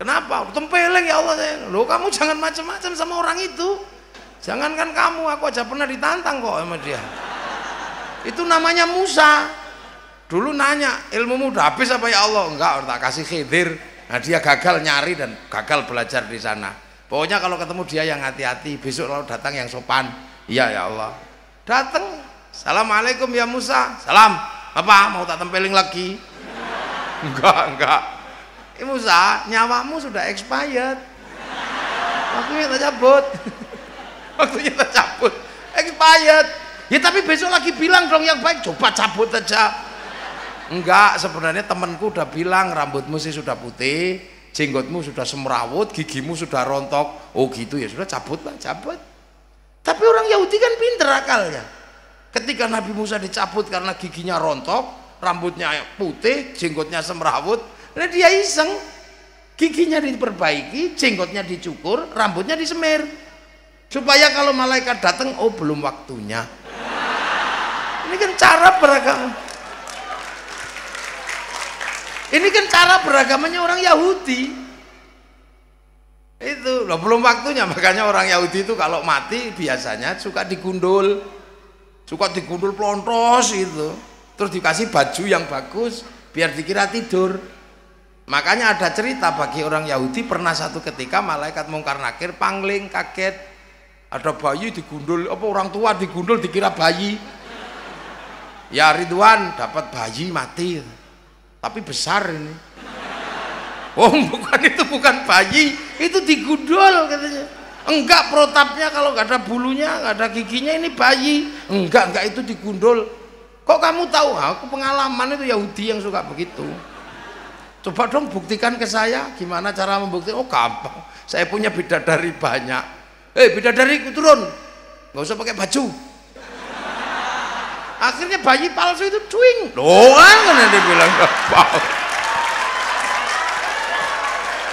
Kenapa? Tempeleng ya Allah. Loh, kamu jangan macam-macam sama orang itu. Jangankan kamu, aku aja pernah ditantang kok sama dia. Itu namanya Musa. Dulu nanya, ilmumu udah habis apa ya Allah? Enggak, tak kasih Khidir. Nah dia gagal nyari dan gagal belajar di sana. Pokoknya kalau ketemu dia yang hati-hati. Besok kalau datang yang sopan. Iya ya Allah. Datang, assalamualaikum ya Musa. Salam. Apa? Mau tak tempeling lagi? Enggak. Musa, nyawamu sudah expired. Waktunya tak cabut. Waktunya tak cabut. Expired. Ya tapi besok lagi bilang dong yang baik. Coba cabut aja. Enggak, sebenarnya temanku udah bilang rambutmu sih sudah putih, jenggotmu sudah semrawut, gigimu sudah rontok. Oh gitu ya, sudah cabut. Tapi orang Yahudi kan pinter akalnya. Ketika Nabi Musa dicabut karena giginya rontok, rambutnya putih, jenggotnya semrawut, nah dia iseng, giginya diperbaiki, jenggotnya dicukur, rambutnya disemir, supaya kalau malaikat datang, oh belum waktunya. Ini kan cara beragama. Ini kan cara beragamanya orang Yahudi. Itu loh, belum waktunya. Makanya orang Yahudi itu kalau mati biasanya suka digundul plontos itu. Terus dikasih baju yang bagus biar dikira tidur. Makanya ada cerita bagi orang Yahudi, pernah satu ketika malaikat mungkar nakir pangling kaget. Ada bayi digundul, apa orang tua digundul dikira bayi. Ya Ridwan dapat bayi mati. Tapi besar ini. Oh bukan, itu bukan bayi, itu digundul katanya. Enggak, protapnya kalau nggak ada bulunya, nggak ada giginya, ini bayi. Enggak itu digundul. Kok kamu tahu? Aku pengalaman, itu Yahudi yang suka begitu. Coba dong buktikan ke saya, gimana cara membuktikan? Oh gampang, saya punya bidadari banyak. Bidadari turun, nggak usah pakai baju. Akhirnya bayi palsu itu cuing doang kan dia bilang gampang.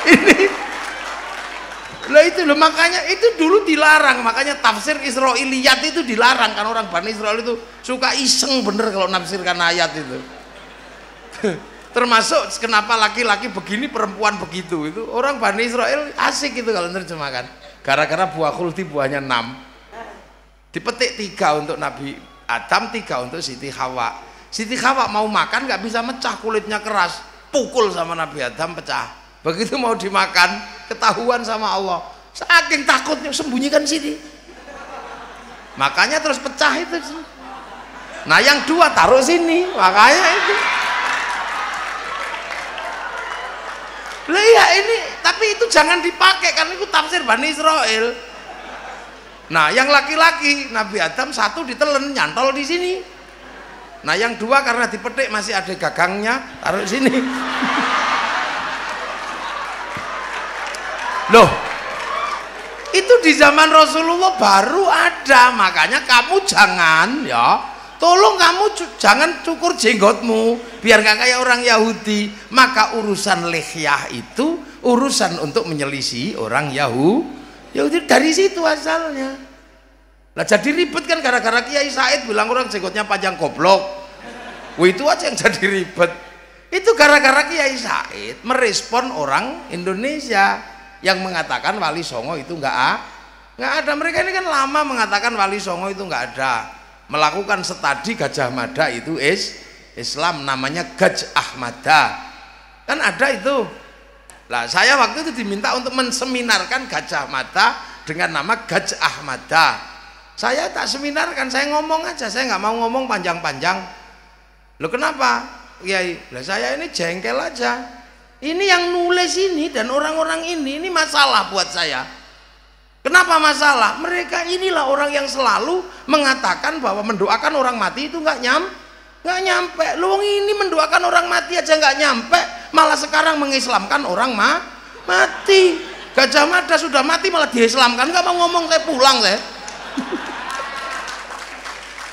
Ini lah itu loh, makanya itu dulu dilarang. Makanya tafsir Israiliyat itu dilarang kan, orang Bani Israel itu suka iseng bener kalau nafsirkan ayat itu. Termasuk kenapa laki-laki begini perempuan begitu, itu orang Bani Israel asik itu kalau nerjemahkan. Gara-gara buah khuldi buahnya 6, dipetik 3 untuk Nabi Adam, 3 untuk Siti Hawa. Siti Hawa mau makan nggak bisa mecah, kulitnya keras, pukul sama Nabi Adam pecah. Begitu mau dimakan ketahuan sama Allah, saking takutnya sembunyikan sini. Makanya terus pecah itu. Nah yang 2 taruh sini, makanya itu. Lah iya ini, tapi itu jangan dipakai karena itu tafsir Bani Israel. Nah, yang laki-laki Nabi Adam satu ditelen nyantol di sini. Nah, yang dua karena dipetik masih ada gagangnya, taruh di sini. Loh, itu di zaman Rasulullah baru ada, makanya kamu jangan ya. Tolong kamu jangan cukur jenggotmu biar nggak kayak orang Yahudi. Maka urusan lihyah itu urusan untuk menyelisih orang Yahudi dari situ asalnya. Lah jadi ribet kan gara-gara Kiai Said bilang orang jenggotnya panjang goblok. Wah, itu aja yang jadi ribet. Itu gara-gara Kiai Said merespon orang Indonesia yang mengatakan Wali Songo itu nggak ada. Mereka ini kan lama mengatakan Wali Songo itu nggak ada. Melakukan studi Gajah Mada itu Islam, namanya Gajah Mada kan ada itu. Lah saya waktu itu diminta untuk menseminarkan Gajah Mada dengan nama Gajah Mada. Saya tak seminarkan, saya ngomong aja, saya nggak mau ngomong panjang-panjang. Loh kenapa? Kiai, lah saya ini jengkel aja. Ini yang nulis ini dan orang-orang ini masalah buat saya. Kenapa masalah? Mereka inilah orang yang selalu mengatakan bahwa mendoakan orang mati itu nggak nyampe. Lu ini mendoakan orang mati aja nggak nyampe, malah sekarang mengislamkan orang mati. Gajah Mada sudah mati malah diislamkan, nggak mau ngomong, saya pulang saya.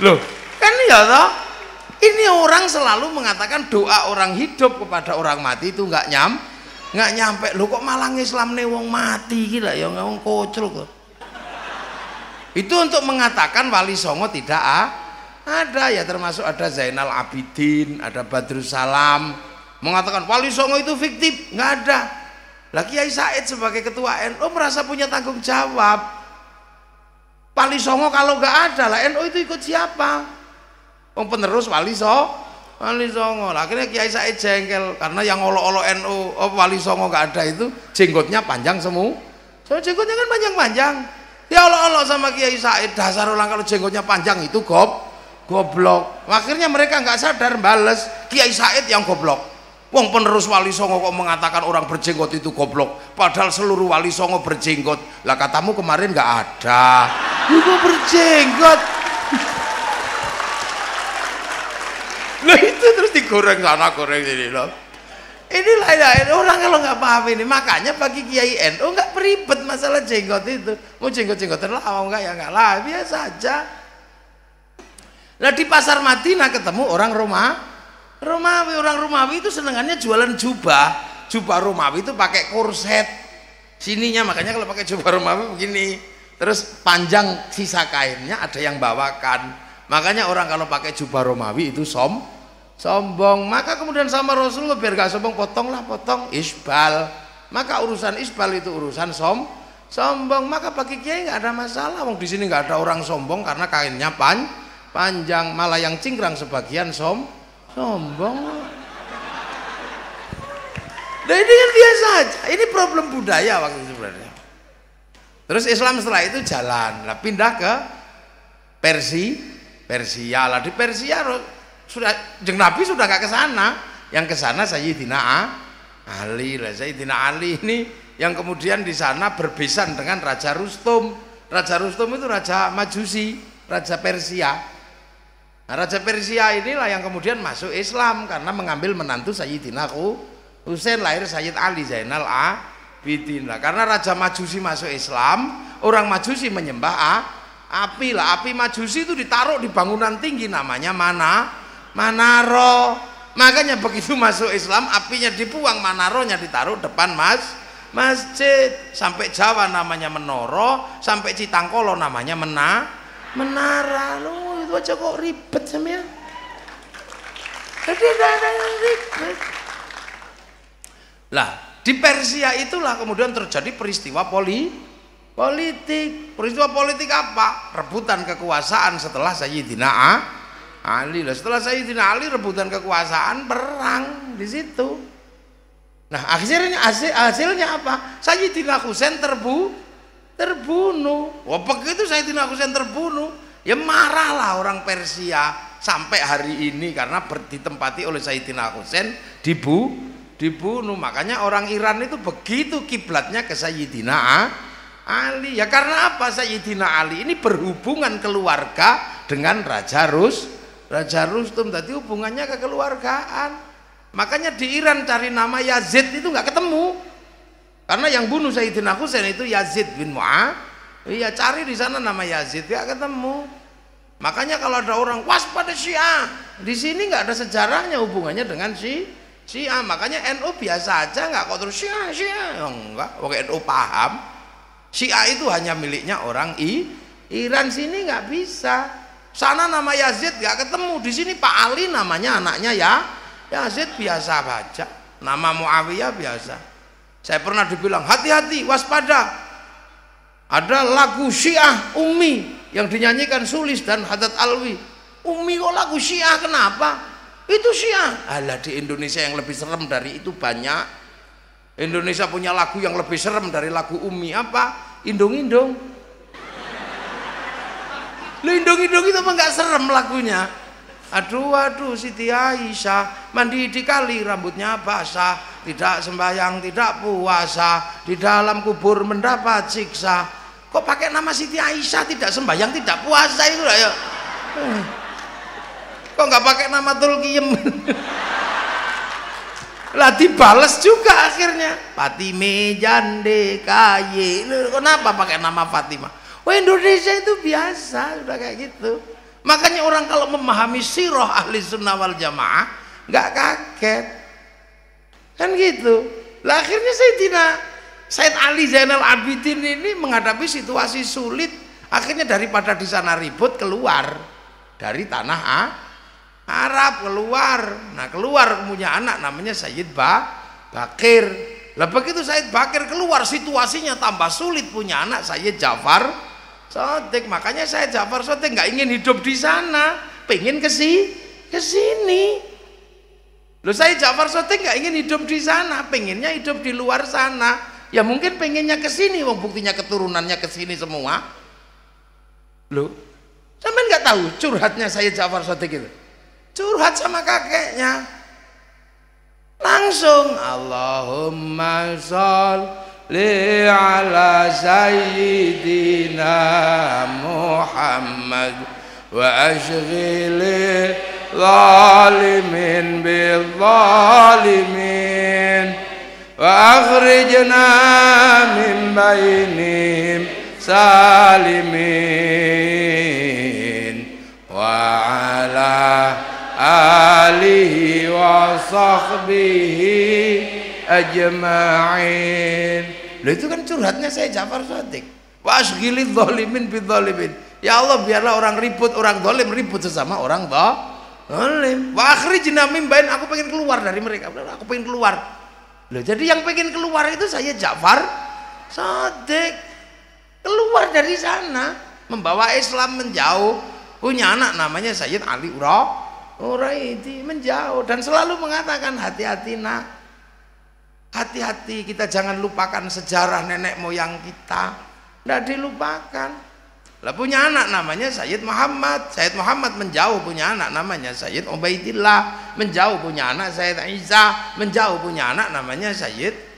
Loh, kan ya toh? Ini orang selalu mengatakan doa orang hidup kepada orang mati itu nggak nyampe. Lo kok malah ngislamne wong mati gila ya, wong kocel kok. Itu untuk mengatakan Wali Songo tidak ada ya, termasuk ada Zainal Abidin, ada Badrus Salam mengatakan Wali Songo itu fiktif, nggak ada. Lah Kiai Said sebagai ketua NU merasa punya tanggung jawab. Wali Songo kalau nggak ada lah NU itu ikut siapa? Wong penerus Wali Songo. Lah akhirnya Kiai Said jengkel karena yang olok-olok NU Wali Songo nggak ada itu jenggotnya panjang semua. Soalnya jenggotnya kan panjang-panjang. Ya olok-olok sama Kiai Said, dasar orang kalau jenggotnya panjang itu goblok. Akhirnya mereka nggak sadar bales Kiai Said yang goblok. Wong penerus Wali Songo kok mengatakan orang berjenggot itu goblok, padahal seluruh Wali Songo berjenggot. Lah katamu kemarin nggak ada. Lu berjenggot. Loh itu terus digoreng sana goreng sini loh. Inilah orang kalau nggak paham ini, makanya bagi Kiai NU nggak peribet masalah jenggot itu. Mau jenggot-jenggotan lah, mau nggak ya nggak lah, biasa aja. Nah di pasar Madinah ketemu orang Romawi. Orang Romawi itu senengannya jualan jubah Romawi itu pakai korset sininya, makanya kalau pakai jubah Romawi begini, terus panjang sisa kainnya ada yang bawakan. Makanya orang kalau pakai jubah Romawi itu sombong. Maka kemudian sama Rasulullah biar gak sombong, potong isbal. Maka urusan isbal itu urusan sombong. Maka bagi Kiai nggak ada masalah. Wong di sini nggak ada orang sombong karena kainnya panjang. Malah yang cingkrang sebagian sombong. Nah ini kan biasa aja. Ini problem budaya waktu itu sebenarnya. Terus Islam setelah itu jalan. Lah pindah ke Persia. Lah di Persia sudah Nabi sudah nggak ke sana, yang ke sana Sayyidina Ali. Lah Sayyidina Ali ini yang kemudian di sana berbesan dengan Raja Rustum. Raja Rustum itu raja Majusi, raja Persia. Nah, raja Persia inilah yang kemudian masuk Islam karena mengambil menantu Sayyidina Husain, lahir Sayyid Ali Zainal Abidin. Lah karena raja Majusi masuk Islam, orang Majusi menyembah api. Lah api Majusi itu ditaruh di bangunan tinggi namanya Manaro. Makanya begitu masuk Islam apinya dibuang, Manaronya ditaruh depan masjid. Sampai Jawa namanya Menoro, sampai Citangkolo namanya Menara. Loh itu aja kok ribet semuanya. Jadi ada yang ribet. Lah di Persia itulah kemudian terjadi peristiwa politik. Peristiwa politik apa? Rebutan kekuasaan setelah Sayyidina Ali. Lah setelah Sayyidina Ali rebutan kekuasaan, perang di situ. Nah hasilnya apa? Sayyidina Husain terbunuh. Wah begitu Sayyidina Husain terbunuh, ya marahlah orang Persia sampai hari ini karena ditempati oleh Sayyidina Husain dibunuh. Makanya orang Iran itu begitu kiblatnya ke Sayyidina Ali. Ya karena apa? Sayyidina Ali ini berhubungan keluarga dengan Raja Rustum. Tadi hubungannya kekeluargaan. Makanya di Iran cari nama Yazid itu nggak ketemu. Karena yang bunuh Sayyidina Husain itu Yazid bin Mu'awiyah. Iya, cari di sana nama Yazid nggak ketemu. Makanya kalau ada orang waspada Syiah, di sini nggak ada sejarahnya hubungannya dengan Syiah. Makanya NU biasa aja, nggak kok terus Syiah. Enggak, oke, NU paham. Syiah itu hanya miliknya orang Iran, sini nggak bisa. Sana nama Yazid nggak ketemu, di sini Pak Ali namanya anaknya ya Yazid biasa aja. Nama Muawiyah biasa. Saya pernah dibilang hati-hati, waspada. Ada lagu Syiah Ummi yang dinyanyikan Sulis dan Haddad Alwi. Ummi kok lagu Syiah, kenapa? Itu Syiah. Alah, di Indonesia yang lebih serem dari itu banyak. Indonesia punya lagu yang lebih serem dari lagu Ummi, apa? Indung-indung. Lu indung-indung itu apa nggak serem lagunya? Aduh Siti Aisyah mandi di kali rambutnya basah, tidak sembahyang tidak puasa, di dalam kubur mendapat siksa. Kok pakai nama Siti Aisyah, tidak sembahyang tidak puasa itu lah ya? Kok nggak pakai nama Tulkiem? Lah dibales juga akhirnya Fatime Jande Kaye. Kenapa pakai nama Fatimah? Oh, Indonesia itu biasa udah kayak gitu. Makanya orang kalau memahami sirah ahli sunnah wal jamaah nggak kaget kan gitu. Lah akhirnya Said Ali Zainal Abidin ini menghadapi situasi sulit, akhirnya daripada di sana ribut keluar dari tanah Arab, keluar punya anak namanya Sayyid Bakir. Lah begitu Sayyid Bakir keluar, situasinya tambah sulit, punya anak Sayyid Ja'far Shadiq. Makanya Sayyid Ja'far Shadiq nggak ingin hidup di sana, pengen ke sini. Loh, Sayyid Ja'far Shadiq nggak ingin hidup di sana, pengennya hidup di luar sana. Ya mungkin pengennya ke sini, wong buktinya keturunannya ke sini semua. Loh, sampean nggak tahu curhatnya Sayyid Ja'far Shadiq itu? Curhat sama kakeknya. Langsung Allahumma sholli ala sayyidina Muhammad wa ashghili zalimin bil zalimin wa akhrijna min bainihim salimin wa ala alihi wa sahbihi ajma'in. Loh, itu kan curhatnya saya Ja'far Shadiq. Wa ashghili zalimin bil zalimin. Ya Allah, biarlah orang ribut, orang zalim ribut sesama orang zalim. Wa akhrijna min bain, aku pengen keluar dari mereka. Aku pengen keluar. Loh, jadi yang pengen keluar itu saya Ja'far Shadiq, keluar dari sana membawa Islam menjauh, punya anak namanya Sayyid Ali Uraidi, menjauh dan selalu mengatakan hati-hati nak, hati-hati, kita jangan lupakan sejarah nenek moyang kita, tidak dilupakan. Lah punya anak namanya Sayyid Muhammad menjauh, punya anak namanya Sayyid Ubaidillah, menjauh, punya anak Sayyid Isa, menjauh, punya anak namanya Sayyid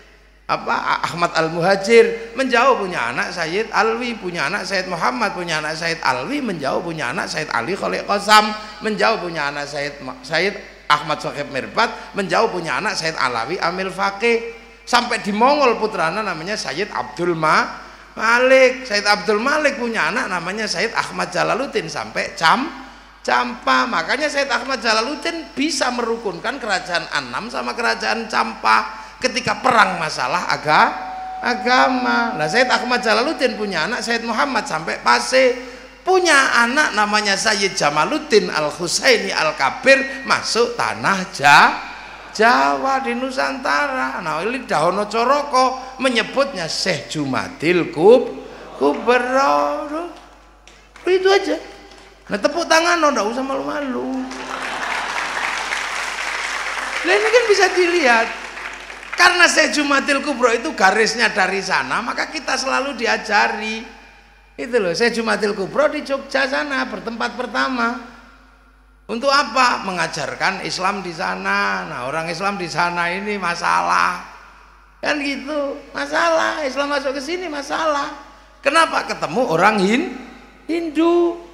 Ahmad Al-Muhajir, menjauh, punya anak Sayyid Alwi, punya anak Sayyid Muhammad, punya anak Sayyid Alwi, menjauh, punya anak Sayyid Ali Khalid Qasam, menjauh, punya anak Sayyid Ahmad Sohib Mirbat, menjauh, punya anak Sayyid Alawi Amil Faqih, sampai di Mongol putrana namanya Sayyid Abdul Malik. Sayyid Abdul Malik punya anak namanya Sayyid Ahmad Jalaluddin sampai Campa. Makanya Sayyid Ahmad Jalaluddin bisa merukunkan kerajaan Annam sama kerajaan Campa ketika perang masalah agama. Nah, Sayyid Ahmad Jalaluddin punya anak Sayyid Muhammad sampai Paseh, punya anak namanya Sayyid Jamaluddin Al-Husaini Al-Kabir masuk tanah Jawa di Nusantara. Nah, ini Dahono Coroko menyebutnya Syekh Jumadil Kubro. Itu aja. Nah, tepuk tangan, nggak usah malu-malu. Nah, ini kan bisa dilihat. Karena Syekh Jumadil Kubro itu garisnya dari sana, maka kita selalu diajari. Itu loh, Syekh Jumadil Kubro di Jogja sana bertempat pertama. Untuk apa? Mengajarkan Islam di sana. Nah, orang Islam di sana ini masalah. Kan gitu, masalah. Islam masuk ke sini masalah. Kenapa? Ketemu orang Hindu.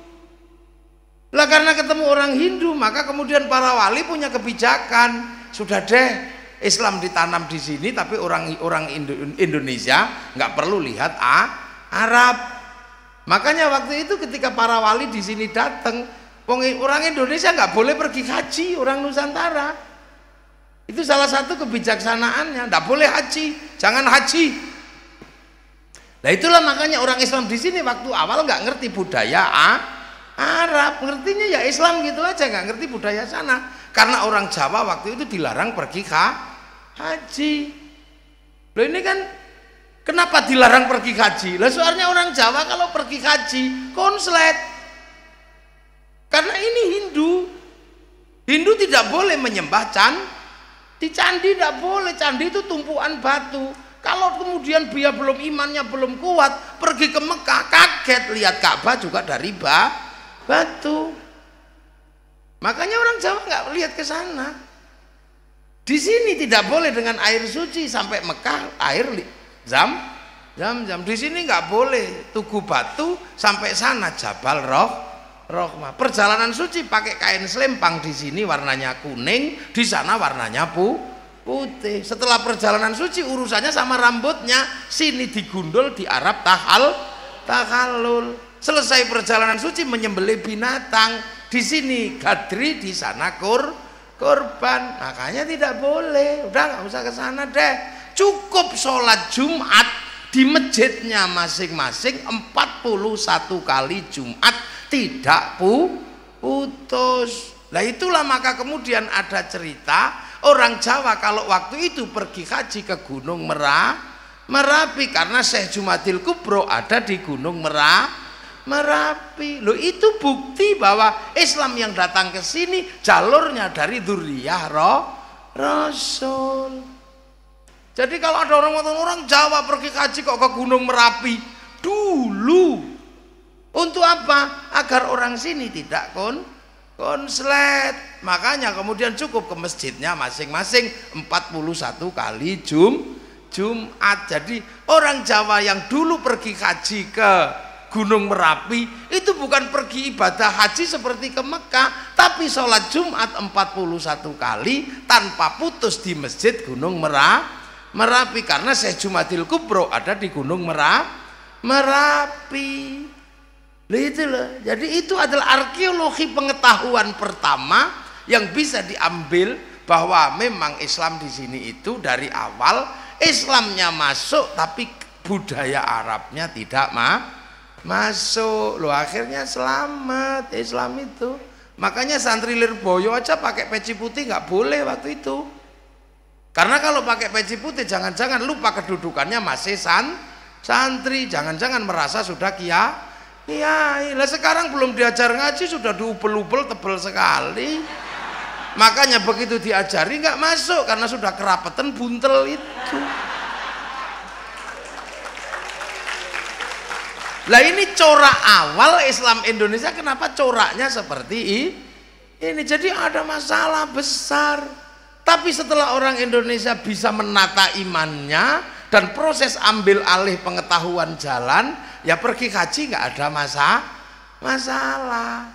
Lah karena ketemu orang Hindu, maka kemudian para wali punya kebijakan. Sudah deh, Islam ditanam di sini, tapi orang Indonesia nggak perlu lihat Arab. Makanya waktu itu ketika para wali di sini datang, orang Indonesia nggak boleh pergi haji, orang Nusantara. Itu salah satu kebijaksanaannya, nggak boleh haji, jangan haji. Nah itulah makanya orang Islam di sini waktu awal nggak ngerti budaya Arab, ngertinya ya Islam gitu aja, nggak ngerti budaya sana. Karena orang Jawa waktu itu dilarang pergi haji. Loh ini kan kenapa dilarang pergi haji? Lah soalnya orang Jawa kalau pergi haji konslet. Karena ini Hindu tidak boleh menyembah di candi, tidak boleh. Candi itu tumpuan batu. Kalau kemudian dia belum imannya belum kuat, pergi ke Mekah kaget lihat Ka'bah juga dari batu. Makanya orang Jawa nggak lihat ke sana. Di sini tidak boleh dengan air suci, sampai Mekah air zam-zam. Di sini nggak boleh Tugu Batu, sampai sana Jabal Rohmah. Perjalanan suci pakai kain selempang, di sini warnanya kuning, di sana warnanya putih. Setelah perjalanan suci urusannya sama rambutnya, sini digundul, di Arab tahallul. Selesai perjalanan suci menyembelih binatang, di sini gadri, di sana korban. Makanya tidak boleh, udah nggak usah ke sana deh. Cukup sholat Jumat di masjidnya masing-masing 41 kali Jumat, tidak putus. Nah itulah maka kemudian ada cerita orang Jawa kalau waktu itu pergi haji ke Gunung Merapi karena Syekh Jumadil Kubro ada di Gunung Merapi. Loh itu bukti bahwa Islam yang datang ke sini jalurnya dari dzurriyyah Rasul. Jadi kalau ada orang Jawa pergi haji kok ke Gunung Merapi dulu, untuk apa? Agar orang sini tidak konslet. Makanya kemudian cukup ke masjidnya masing-masing 41 kali Jumat. Jadi orang Jawa yang dulu pergi haji ke Gunung Merapi itu bukan pergi ibadah haji seperti ke Mekah, tapi sholat Jumat 41 kali tanpa putus di masjid Gunung Merapi karena Syekh Jumadil Kubro ada di Gunung Merapi. Jadi itu adalah arkeologi pengetahuan pertama yang bisa diambil bahwa memang Islam di sini itu dari awal Islamnya masuk tapi budaya Arabnya tidak masuk. Loh akhirnya selamat Islam itu. Makanya santri Lirboyo aja pakai peci putih nggak boleh waktu itu. Karena kalau pakai peci putih jangan-jangan lupa kedudukannya masih santri, jangan-jangan merasa sudah kiai. Lah sekarang belum diajar ngaji sudah diubel-ubel tebel sekali. Makanya begitu diajari nggak masuk karena sudah kerapetan buntel itu. Lah ini corak awal Islam Indonesia, kenapa coraknya seperti ini? Jadi ada masalah besar. Tapi setelah orang Indonesia bisa menata imannya dan proses ambil alih pengetahuan jalan, ya pergi haji nggak ada masalah.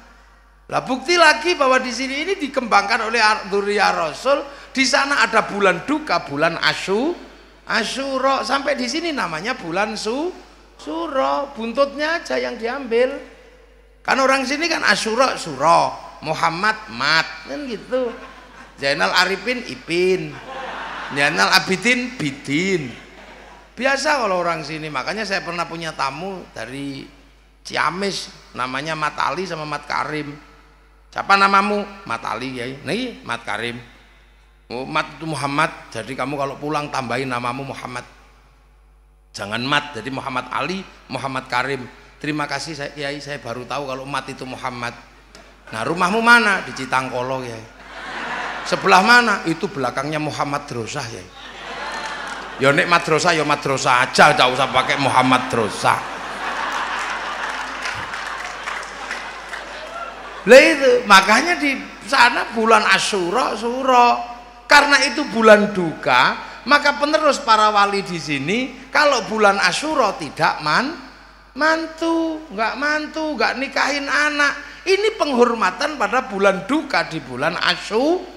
Lah bukti lagi bahwa di sini ini dikembangkan oleh dzurriyyah Rasul. Di sana ada bulan duka, bulan Asyura. Sampai di sini namanya bulan Suro. Buntutnya aja yang diambil. Kan orang sini kan Asyura Suro, Muhammad Mat, kan gitu. Zainal Arifin Ipin, Zainal Abidin Bidin. Biasa kalau orang sini. Makanya saya pernah punya tamu dari Ciamis, namanya Mat Ali sama Mat Karim. Siapa namamu? Mat Ali ya. Nih Mat Karim. Oh, Mat itu Muhammad. Jadi kamu kalau pulang tambahin namamu Muhammad. Jangan Mat, jadi Muhammad Ali, Muhammad Karim. Terima kasih Kiai, saya baru tahu kalau Mat itu Muhammad. Nah, rumahmu mana? Di Citangkolo ya. Sebelah mana? Itu belakangnya Muhammad Drosah ya. Ya nek madrasah ya madrasah aja, enggak usah pakai Muhammad Drosah. Lah itu makanya di sana bulan Asyura, karena itu bulan duka, maka penerus para wali di sini kalau bulan Asyura tidak mantu, nggak nikahin anak. Ini penghormatan pada bulan duka di bulan Asyura.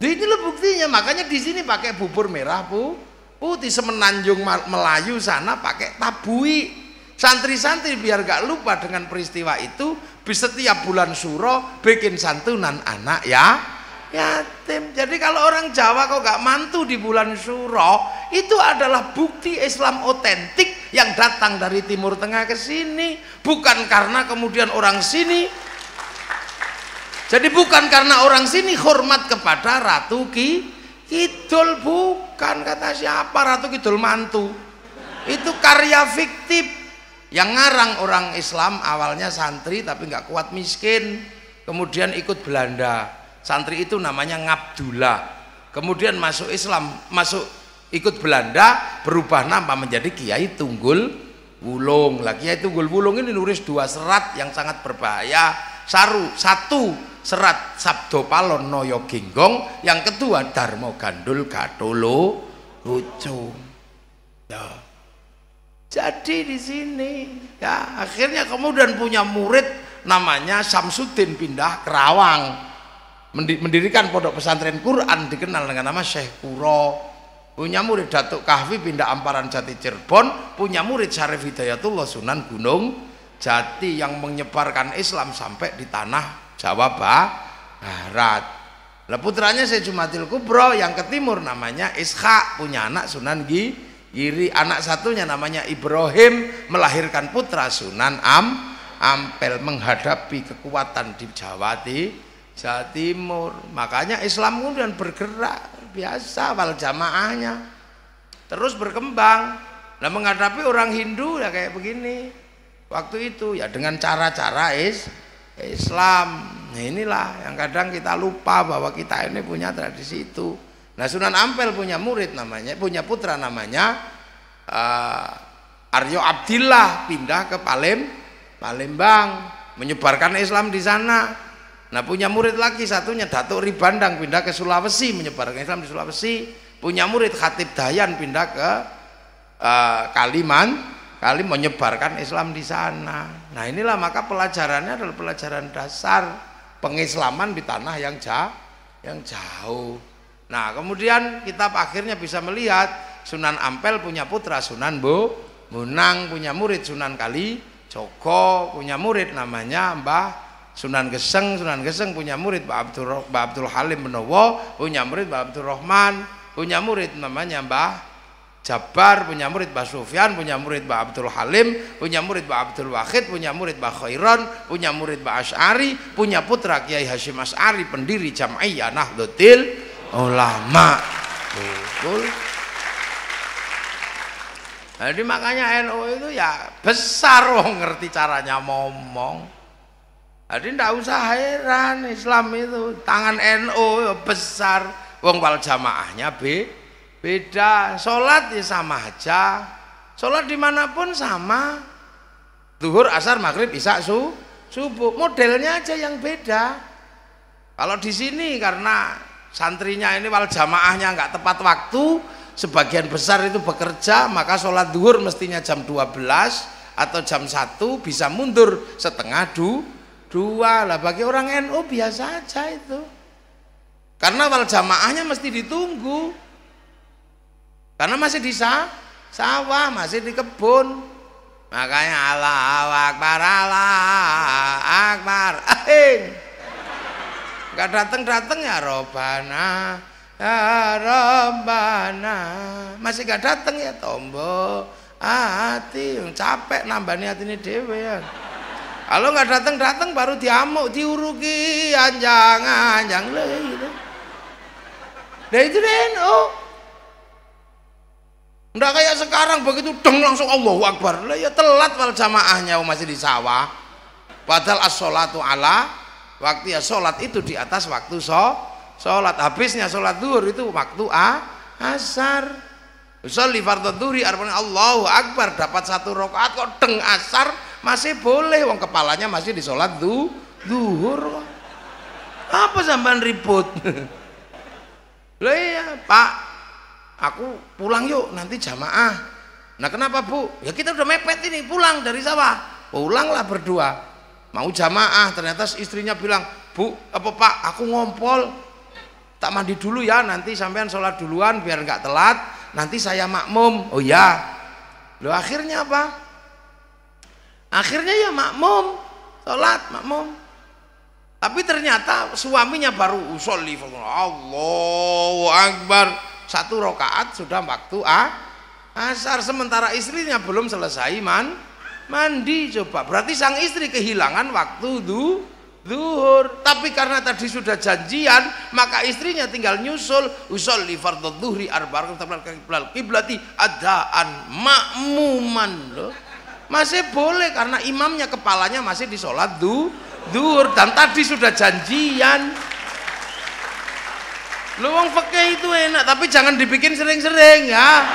Ini loh buktinya, makanya di sini pakai bubur merah putih. Semenanjung Melayu sana pakai tabui. Santri-santri biar gak lupa dengan peristiwa itu, di setiap bulan Syuro bikin santunan anak yatim. Jadi kalau orang Jawa kok gak mantu di bulan Syuro, itu adalah bukti Islam otentik yang datang dari Timur Tengah ke sini. Bukan karena kemudian orang sini, jadi bukan karena orang sini hormat kepada Ratu Kidul, bukan. Kata siapa Ratu Kidul mantu? Itu karya fiktif. Yang ngarang orang Islam awalnya santri tapi nggak kuat miskin, kemudian ikut Belanda. Santri itu namanya Ngabdullah, kemudian masuk Islam, ikut Belanda, berubah nama menjadi Kiai Tunggul Wulung. Lah Kiai Tunggul Wulung ini nulis 2 serat yang sangat berbahaya. Satu serat Sabdo Palon Noyo Genggong, yang kedua Darmo Gandul Gatolo Lucu. Ya. Jadi di sini ya akhirnya kemudian punya murid namanya Samsudin, pindah ke Rawang, mendirikan pondok pesantren Quran dikenal dengan nama Syekh Kuro. Punya murid Datuk Kahfi, pindah Amparan Jati Cirebon, punya murid Syarif Hidayatullah Sunan Gunung Jati yang menyebarkan Islam sampai di tanah Jawa Barat. Lah putranya Syekh Jumatil Kubro yang ke timur namanya Ishak, punya anak Sunan Giri, anak satunya namanya Ibrahim, melahirkan putra Sunan Ampel, menghadapi kekuatan di Jawa Timur. Makanya Islam kemudian bergerak biasa, wal jamaahnya terus berkembang. Nah menghadapi orang Hindu ya kayak begini waktu itu ya, dengan cara-cara Islam. Nah inilah yang kadang kita lupa bahwa kita ini punya tradisi itu. Nah Sunan Ampel punya putra namanya Aryo Abdillah, pindah ke Palembang, menyebarkan Islam di sana. Nah punya murid lagi satunya Datuk Ribandang, pindah ke Sulawesi, menyebarkan Islam di Sulawesi. Punya murid Khatib Dayan, pindah ke Kalimantan, menyebarkan Islam di sana. Nah inilah maka pelajarannya adalah pelajaran dasar pengislaman di tanah yang jauh. Nah kemudian kita akhirnya bisa melihat Sunan Ampel punya putra Sunan Bonang, punya murid Sunan Kalijogo, punya murid namanya Mbah Sunan Geseng punya murid Mbah Abdul Halim Menowo, punya murid Mbah Abdul Rahman, punya murid namanya Mbah Jabar, punya murid Mbah Sufyan, punya murid Mbah Abdul Halim, punya murid Mbah Abdul Wahid, punya murid Mbah Khairon, punya murid Mbah Asy'ari, punya putra Kiai Hasyim Asy'ari, pendiri Jam'iyah Nahdlatul Ulama. Betul. Jadi makanya NU itu ya besar, ngerti caranya ngomong. Jadi ndak usah heran Islam itu tangan NU besar. Wong wal jamaahnya beda. Sholat ya sama aja. Sholat dimanapun sama. Zuhur, asar, maghrib, isya, subuh. Modelnya aja yang beda. Kalau di sini karena santrinya ini wal jamaahnya nggak tepat waktu, sebagian besar itu bekerja, maka sholat duhur mestinya jam 12 atau jam 1, bisa mundur setengah 2. Lah bagi orang NU biasa aja itu, karena wal jamaahnya mesti ditunggu, karena masih di sawah, masih di kebun. Makanya Allahu Akbar, Allahu Akbar, gak dateng ya Robbana, ya Robbana, masih gak dateng ya tombo hati, capek nambani hati ini dewe ya. Kalau gak dateng baru diamuk, diuruki anjang gitu. Nah itu NU. Nggak kayak sekarang begitu deng langsung Allahu Akbar. Lah ya telat wal jamaahnya masih di sawah. Padahal as-sholatu ala waktu ya, sholat itu di atas waktu sholat. Habisnya sholat duhur itu waktu asar. Sholli fardhu dhuhri arba'in Allahu Akbar, dapat 1 rakaat kok deng asar masih boleh, wong kepalanya masih di sholat zuhur. Apa sampean ribut? Lah iya Pak, aku pulang yuk nanti jamaah. Nah kenapa Bu? Ya kita udah mepet ini, pulang dari sawah. Pulanglah berdua, mau jamaah. Ternyata istrinya bilang, Bu apa Pak, aku ngompol, tak mandi dulu ya, nanti sampean sholat duluan biar nggak telat, nanti saya makmum. Oh ya. Loh akhirnya apa? Akhirnya ya makmum, sholat makmum. Tapi ternyata suaminya baru usolli, Allahu Akbar, 1 rakaat sudah waktu asar, sementara istrinya belum selesai mandi. Coba berarti sang istri kehilangan waktu zuhur. Tapi karena tadi sudah janjian, maka istrinya tinggal nyusul, usolli fardhu dzuhri arba'an qabla qiblati adaan makmuman. Loh masih boleh karena imamnya kepalanya masih di sholat zuhur dan tadi sudah janjian. Lu wong fikih itu enak, tapi jangan dibikin sering-sering ya.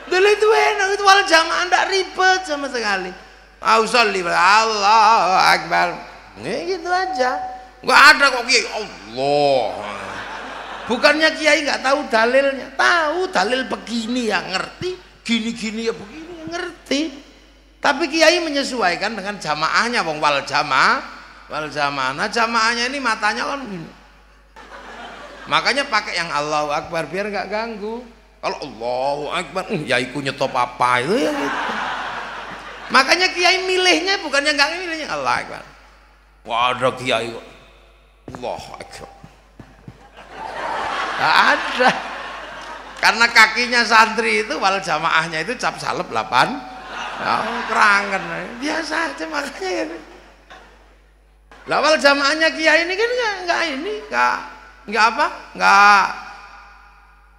Dulu itu enak, itu wal jamaah ndak ribet sama sekali. Ausalli Allahu Akbar. Nih gitu aja. Enggak ada kok kiai Allah. Bukannya kiai nggak tahu dalilnya, tahu dalil begini ya ngerti, gini-gini ya begini ya ngerti. Tapi kiai menyesuaikan dengan jamaahnya, wong wal jamaah. Nah jamaahnya ini matanya kan gini. Makanya pakai yang Allahu Akbar biar nggak ganggu. Kalau Allahu Akbar, ya ikut nyetop apa itu ya gitu. Makanya kiai milihnya bukannya nggak milihnya Allahu Akbar. Wah ada kiai kok Allahu Akbar. Nggak ada. Karena kakinya santri itu wal jamaahnya itu cap salep 8. Oh, kerangan biasa aja makanya ya. Lawal jamaahnya kiai ini kan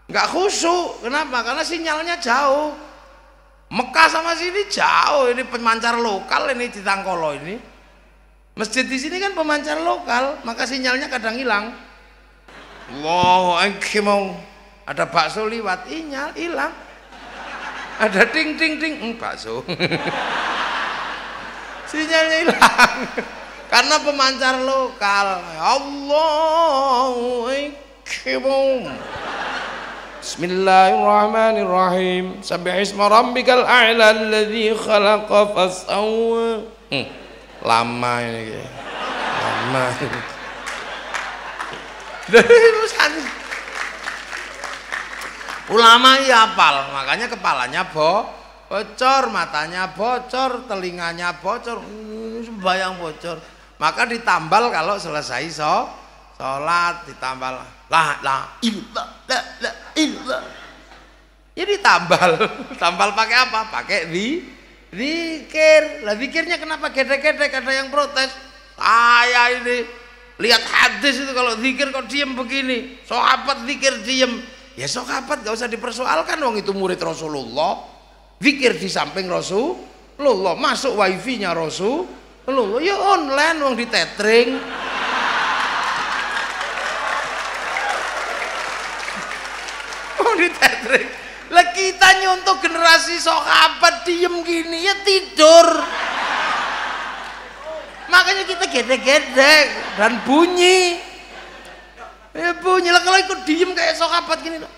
nggak khusyuk. Kenapa? Karena sinyalnya jauh. Mekah sama sini jauh, ini pemancar lokal ini di Tangkolo ini. Masjid di sini kan pemancar lokal, maka sinyalnya kadang hilang. Allahu Akbar, ada bakso liwat, hilang. Ada ting ting ting, bakso. Sinyalnya hilang. Karena pemancar lokal. Allahu Akbar. Bismillahirrahmanirrahim. Sabbihisma rabbikal a'la alladzi khalaqa fasawwa. Lama ini. Lama. Ulama ya hafal, makanya kepalanya bocor, matanya bocor, telinganya bocor, sembayang bocor. Maka ditambal kalau selesai sholat, ditambal la ilah. Jadi tambal pakai apa? Pakai zikir. Lah zikirnya kenapa gedek-gedek? Ada yang protes. Saya ini lihat hadis itu kalau zikir kok diem begini. Sahabat zikir diem. Ya sahabat gak usah dipersoalkan, wong itu murid Rasulullah, zikir di samping Rasulullah, masuk wifi-nya Rasulullah, ya online wong di tethering. Wong di tethering. Lah kita nyontoh generasi sahabat diem gini ya tidur. Makanya kita gedek-gedek dan bunyi. Ya bunyi lah kalau ikut diem kayak sahabat gini loh.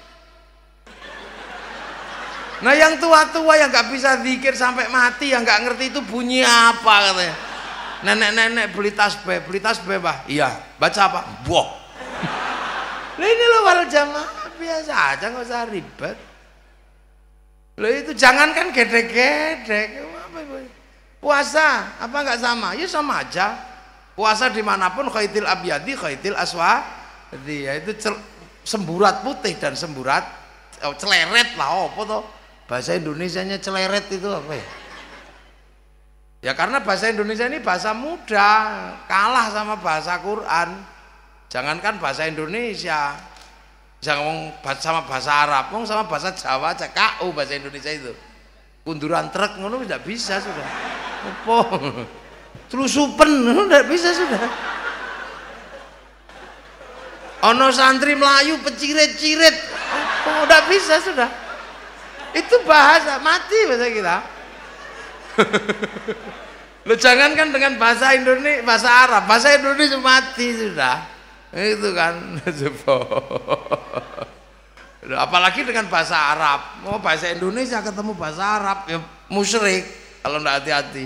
Nah yang tua-tua yang nggak bisa zikir sampai mati, yang nggak ngerti itu bunyi apa katanya. Nenek-nenek beli tasbih bah. Iya, baca apa? Boh. Nah ini loh wal jamaah biasa aja, nggak usah ribet. Loh itu jangankan gedek-gedek. Puasa apa nggak sama? Ya sama aja. Puasa dimanapun khaitil abyadi khaitil aswa. Jadi ya itu semburat putih dan semburat celeret lah, apa toh bahasa Indonesianya celeret itu apa ya? Ya karena bahasa Indonesia ini bahasa muda, kalah sama bahasa Quran. Jangankan bahasa Indonesia, jangan sama bahasa Arab, sama bahasa Jawa aja KU bahasa Indonesia itu. Kunduran truk ngono tidak bisa sudah. Apa? Telusupen tidak bisa sudah. Ono santri Melayu pecirit-cirit, oh, udah bisa sudah. Itu bahasa mati bahasa kita. Lo jangankan dengan bahasa Indonesia, bahasa Indonesia mati sudah. Itu kan. Loh, apalagi dengan bahasa Arab. Mau bahasa Indonesia ketemu bahasa Arab ya musyrik kalau enggak hati-hati.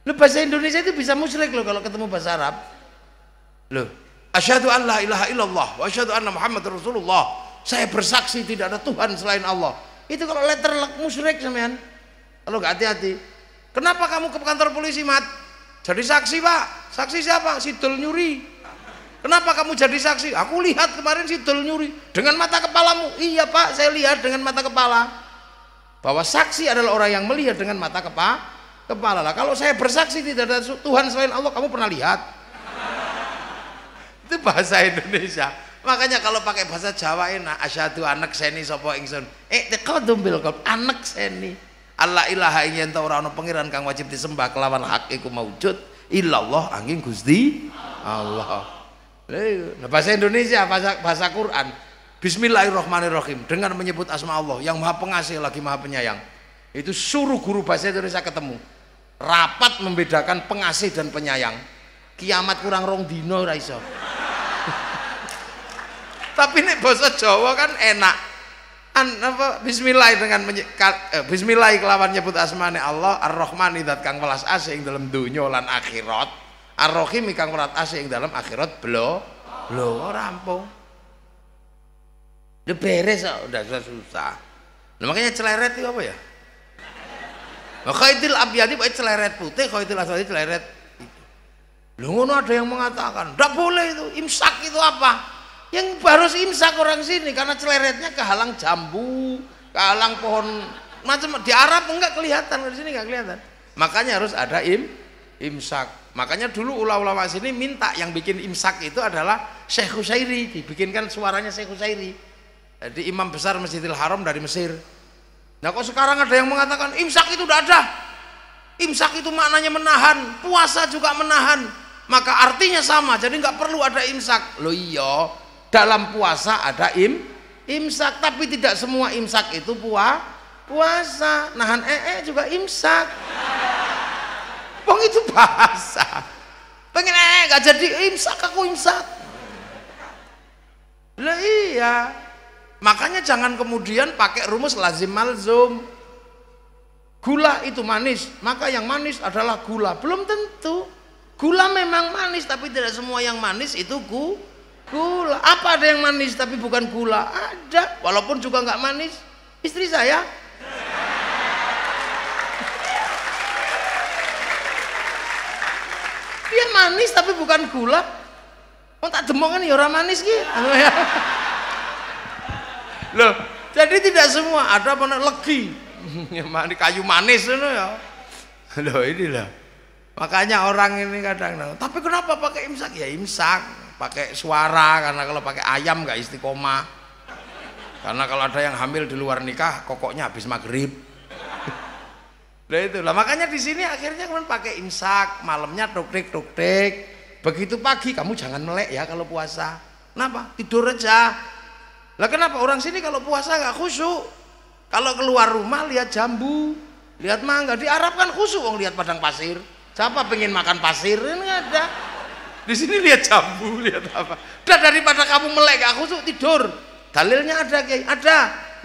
Loh, bahasa Indonesia itu bisa musyrik loh kalau ketemu bahasa Arab. Loh, asyhadu an la ilaha illallah wa asyhadu anna Muhammadar Rasulullah. Saya bersaksi tidak ada Tuhan selain Allah. Itu kalau letter musyrik sampean. Kalau enggak hati-hati. Kenapa kamu ke kantor polisi, Mat? Jadi saksi, Pak. Saksi siapa? Sidul nyuri. Kenapa kamu jadi saksi? Aku lihat kemarin Sidul nyuri dengan mata kepalamu. Iya, Pak, saya lihat dengan mata kepala. Bahwa saksi adalah orang yang melihat dengan mata kepala. Lah, kalau saya bersaksi tidak ada Tuhan selain Allah, kamu pernah lihat? Itu bahasa Indonesia. Makanya kalau pakai bahasa Jawa enak. Asyhadu anak seni sapa ingsun. Taqaddum bil qalb anak seni. Allah ilaha ing yen ta ora ana pangeran kang wajib disembah kelawan hak iku maujud illallah angin Gusti Allah. Nah, bahasa Indonesia, bahasa Quran. Bismillahirrahmanirrahim, dengan menyebut asma Allah yang Maha Pengasih lagi Maha Penyayang. Itu suruh guru bahasa Indonesia ketemu. Rapat membedakan pengasih dan penyayang. Kiamat kurang rong dino ora iso. Tapi nek bahasa Jawa kan enak. Bismillah dengan Bismillah kelawan nyebut asmane Allah Ar-Rahman zat kang welas asih ing dalam dunya lan akhirat, Ar-Rahim kang welas asih ing dalam akhirat blo rampung. Udah beres kok, udah susah. Nah, makanya celeret itu apa ya? Khaitil abyadi pakai celeret putih, khaitil aswadi celeret. Loh, ngono ada yang mengatakan, "Enggak boleh itu, imsak itu apa?" Yang harus imsak orang sini karena celeretnya kehalang jambu, kehalang pohon macam di Arab enggak kelihatan, di sini enggak kelihatan. Makanya harus ada imsak. Makanya dulu ulama-ulama sini minta yang bikin imsak itu adalah Syekh Husairi, dibikinkan suaranya Syekh Husairi. Jadi imam besar Masjidil Haram dari Mesir. Nah, kok sekarang ada yang mengatakan imsak itu tidak ada. Imsak itu maknanya menahan, puasa juga menahan. Maka artinya sama, jadi nggak perlu ada imsak. Loh iya. Dalam puasa ada imsak, tapi tidak semua imsak itu puasa. Nahan juga imsak. Bang itu bahasa. Pengen gak jadi imsak, aku imsak. Lah iya. Makanya jangan kemudian pakai rumus lazim malzum. Gula itu manis, maka yang manis adalah gula. Belum tentu. Gula memang manis, tapi tidak semua yang manis itu gula. Apa ada yang manis tapi bukan gula? Ada, walaupun juga nggak manis. Istri saya dia manis tapi bukan gula. Oh, tak demongan ya orang manis gitu. Loh, jadi tidak semua ada mana legi. Kayu manis itu ya. Loh, inilah. Makanya orang ini kadang, tapi kenapa pakai imsak? Ya imsak. Pakai suara, karena kalau pakai ayam nggak istiqomah. Karena kalau ada yang hamil di luar nikah, kokoknya habis maghrib. Nah itulah, makanya di sini akhirnya kan pakai imsak, malamnya tuk-tik. Begitu pagi kamu jangan melek ya kalau puasa. Kenapa? Tidur aja. Lah kenapa orang sini kalau puasa nggak khusyuk? Kalau keluar rumah lihat jambu, lihat mangga. Di Arab kan khusyuk, orang lihat padang pasir. Siapa pengen makan pasir? Ini ada. Di sini lihat jambu, lihat apa. Udah, daripada kamu melek gak khusyuk tidur. Dalilnya ada, Kiai. Ada.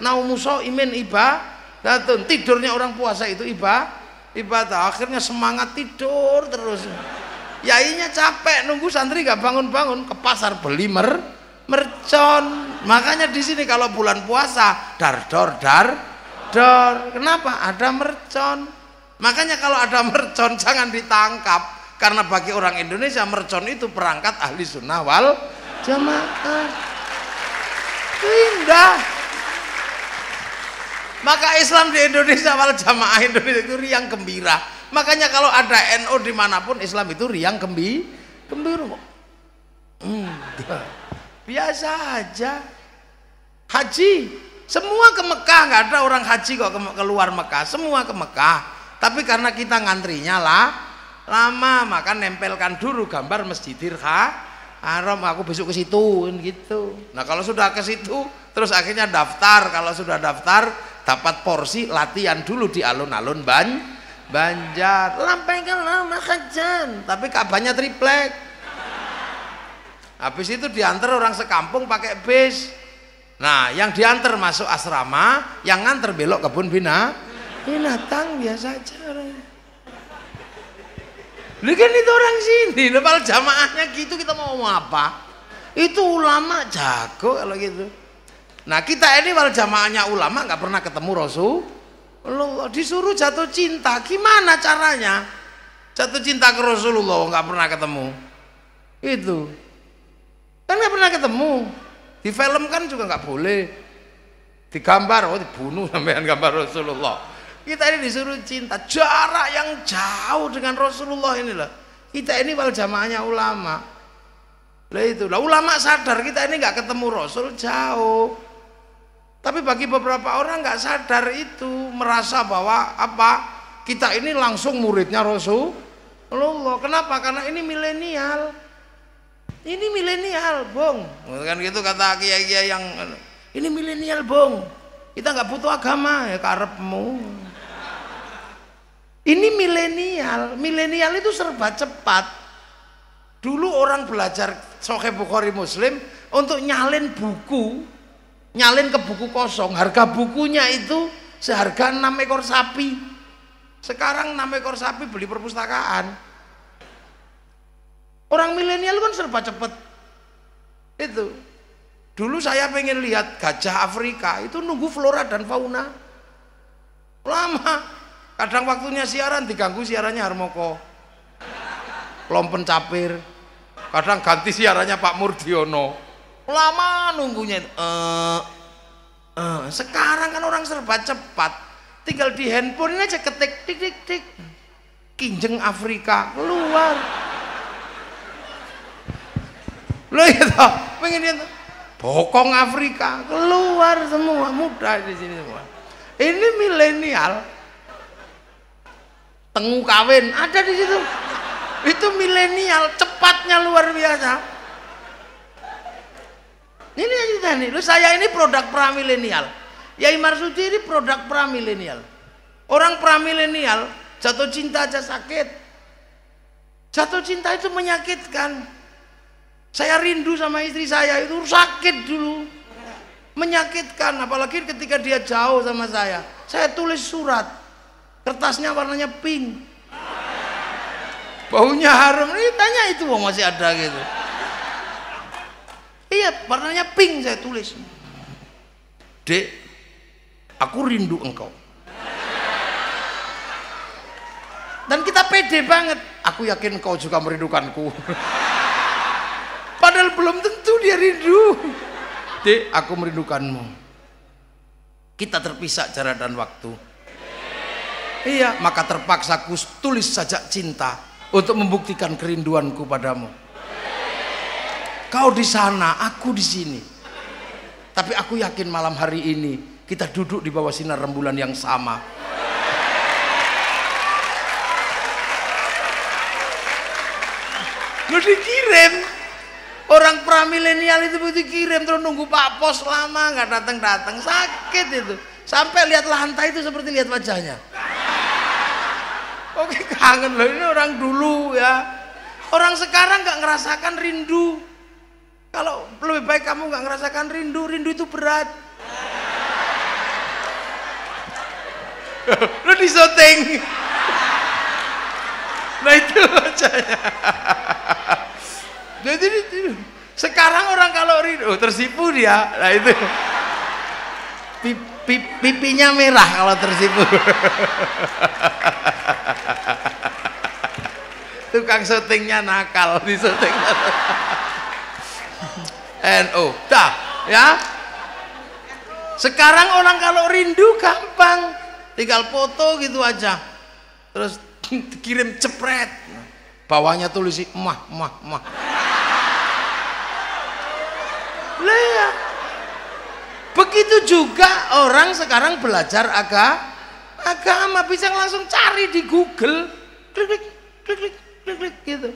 Naumuso imin ibadatun. Tidurnya orang puasa itu ibadah. Akhirnya semangat tidur terus. Yainya capek nunggu santri gak bangun-bangun, ke pasar beli mercon. Makanya di sini kalau bulan puasa dar. Kenapa? Ada mercon. Makanya kalau ada mercon jangan ditangkap. Karena bagi orang Indonesia mercon itu perangkat ahli sunnah wal jamaah. Indah. Maka Islam di Indonesia wal jamaah Indonesia itu riang gembira. Makanya kalau ada NU dimanapun Islam itu riang gembira. Biasa aja. Haji, semua ke Mekah, nggak ada orang haji kok keluar Mekah, semua ke Mekah. Tapi karena kita ngantrinya lama, maka nempelkan dulu gambar Masjidil Haram, aku besok ke situ gitu. Nah kalau sudah ke situ terus akhirnya daftar. Kalau sudah daftar dapat porsi latihan dulu di alun-alun Banjar, lampaikan lama kajan, tapi Ka'bahnya triplek. Habis itu diantar orang sekampung pakai bis. Nah, yang diantar masuk asrama, yang nganter belok kebun binatang biasa aja. Ini kan itu orang sini, lepas jamaahnya gitu kita mau ngomong apa? Itu ulama jago kalau gitu. Nah kita ini wal jamaahnya ulama nggak pernah ketemu Rasulullah, disuruh jatuh cinta, gimana caranya? Jatuh cinta ke Rasulullah nggak pernah ketemu, itu kan nggak pernah ketemu. Di film kan juga nggak boleh, digambar, oh dibunuh sampean gambar Rasulullah. Kita ini disuruh cinta, jarak yang jauh dengan Rasulullah inilah. Kita ini wal jamaahnya ulama. Lah itulah ulama sadar kita ini nggak ketemu Rasul jauh. Tapi bagi beberapa orang nggak sadar itu, merasa bahwa apa? Kita ini langsung muridnya Rasulullah. Kenapa? Karena ini milenial. Ini milenial, Bong. Kan gitu kata kiai-kiai yang ini milenial, Bong. Kita nggak butuh agama ya karepmu. Ini milenial. Milenial itu serba cepat. Dulu orang belajar Sahih Bukhari Muslim untuk nyalin buku, nyalin ke buku kosong, harga bukunya itu seharga 6 ekor sapi. Sekarang 6 ekor sapi beli perpustakaan. Orang milenial kan serba cepet. Itu dulu saya pengen lihat gajah Afrika itu nunggu flora dan fauna lama. Kadang waktunya siaran diganggu siarannya Harmoko Lompen Capir, kadang ganti siarannya Pak Murdiono, lama nunggunya. Sekarang kan orang serba cepat, tinggal di handphone aja ketik tik tik tik, kinjeng Afrika keluar. Loh ya toh, pengen itu bokong Afrika keluar semua, mudah di sini semua. Ini milenial, tengu kawin ada di situ. Itu milenial, cepatnya luar biasa. Ini aja nih, lu saya ini produk pra milenial. Yai Marsudi ini produk pra milenial. Orang pra milenial jatuh cinta aja sakit. Jatuh cinta itu menyakitkan. Saya rindu sama istri saya itu sakit dulu, menyakitkan. Apalagi ketika dia jauh sama saya. Saya tulis surat, kertasnya warnanya pink, baunya harum. Ini tanya itu masih ada gitu. Iya, warnanya pink saya tulis. Dek, aku rindu engkau. Dan kita pede banget. Aku yakin engkau juga merindukanku. Padahal belum tentu dia rindu. Dek, aku merindukanmu. Kita terpisah jarak dan waktu. Iya, maka terpaksa aku tulis sajak cinta untuk membuktikan kerinduanku padamu. Kau di sana, aku di sini. Tapi aku yakin malam hari ini kita duduk di bawah sinar rembulan yang sama. Lu dikirim. Orang pramilenial itu dikirim terus nunggu Pak Pos lama nggak datang, sakit itu. Sampai lihat lantai itu seperti lihat wajahnya. Oke, kangen loh, ini orang dulu ya. Orang sekarang nggak ngerasakan rindu. Kalau lebih baik kamu nggak ngerasakan rindu, rindu itu berat. Lu disoting. Nah itu wajahnya. Jadi sekarang orang kalau rindu tersipu dia, nah itu pipinya merah kalau tersipu. Tukang syutingnya nakal di syuting. NO, dah ya. Sekarang orang kalau rindu gampang, tinggal foto gitu aja, terus kirim cepret, bawahnya tulis mah. Ya. Begitu juga orang sekarang belajar agama bisa langsung cari di Google, klik gitu.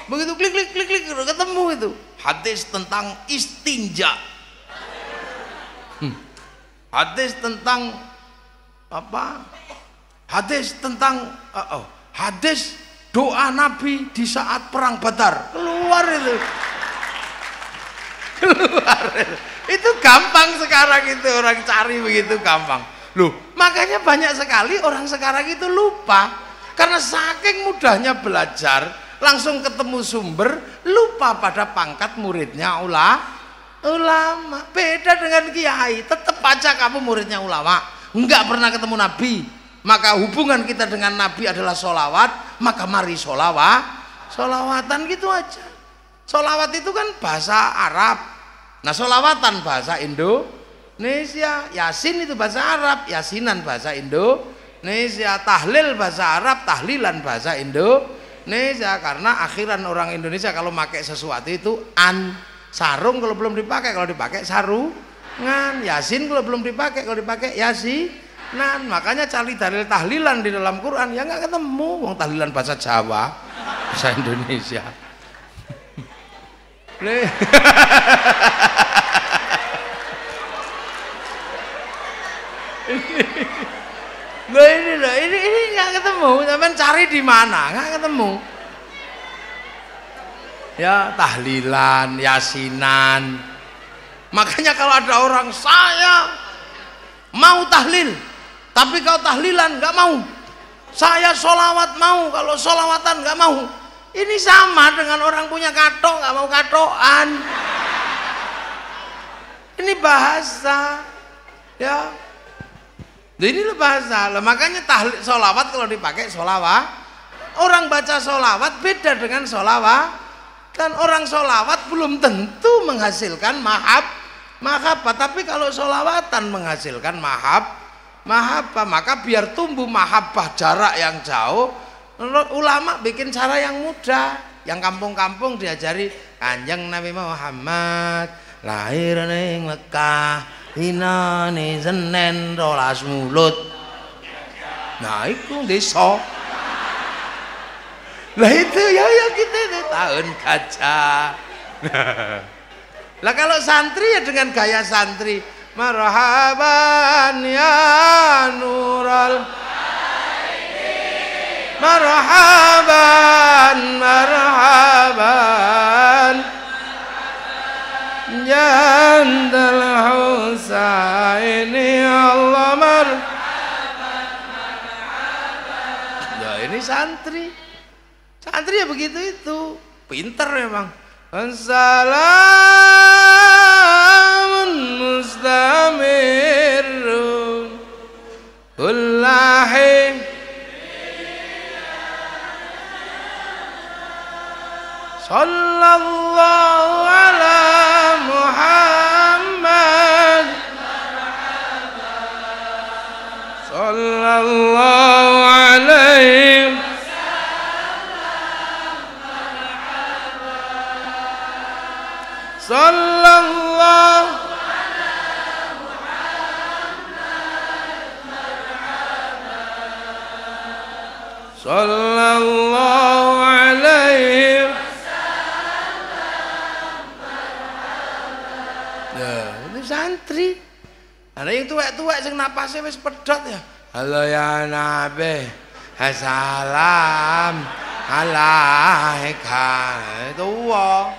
Begitu klik ketemu itu hadis tentang istinja, hadis tentang apa, hadis tentang hadis doa Nabi di saat perang Badar. Keluar itu. Keluar. Itu gampang sekarang itu orang cari begitu gampang. Loh, makanya banyak sekali orang sekarang itu lupa karena saking mudahnya belajar, langsung ketemu sumber, lupa pada pangkat muridnya ulama. Beda dengan kiai, tetap aja kamu muridnya ulama, enggak pernah ketemu Nabi. Maka hubungan kita dengan Nabi adalah sholawat, maka mari sholawatan gitu aja. Sholawat itu kan bahasa Arab, nah sholawatan bahasa Indonesia. Yasin itu bahasa Arab, yasinan bahasa Indonesia. Tahlil bahasa Arab, tahlilan bahasa Indonesia. Karena akhiran orang Indonesia kalau pakai sesuatu itu sarung kalau belum dipakai, kalau dipakai sarungan. Yasin kalau belum dipakai, kalau dipakai yasinan. Makanya cari dalil tahlilan di dalam Quran ya nggak ketemu. Wong tahlilan bahasa Jawa, bahasa Indonesia. Ini nggak ketemu. Sampean cari di mana? Nggak ketemu. Ya tahlilan, yasinan. Makanya kalau ada orang saya mau tahlil, tapi kalau tahlilan nggak mau. Saya sholawat mau, kalau sholawatan nggak mau. Ini sama dengan orang punya katok nggak mau katokan. Ini bahasa, ya. Ini bahasa. Makanya tahlil, sholawat kalau dipakai sholawat. Orang baca sholawat beda dengan sholawat. Dan orang sholawat belum tentu menghasilkan mahabbah. Tapi kalau sholawatan menghasilkan mahabbah, maka biar tumbuh mahabbah jarak yang jauh. Ulama bikin cara yang mudah, yang kampung-kampung diajari. Kanjeng Nabi Muhammad lahir ning Mekah dinane Senin 12 Mulud. Nah iku desa. Lah itu ya kita itu tahun gajah. Lah kalau santri ya dengan gaya santri. Marhaban ya nural, marhaban, marhaban, jandal Husaini Allah marhaban, marhaban. Ya ini santri ya begitu itu, pinter memang. Assalamun mustamirun kullahi sallallahu ala Muhammad sallallahu alaihi sallallahu sallallahu alaihi. Ya, ini santri. Ada yang tua-tua sing napasnya wis pedhot ya. Halo ya Nabi, assalam alaika. Tua.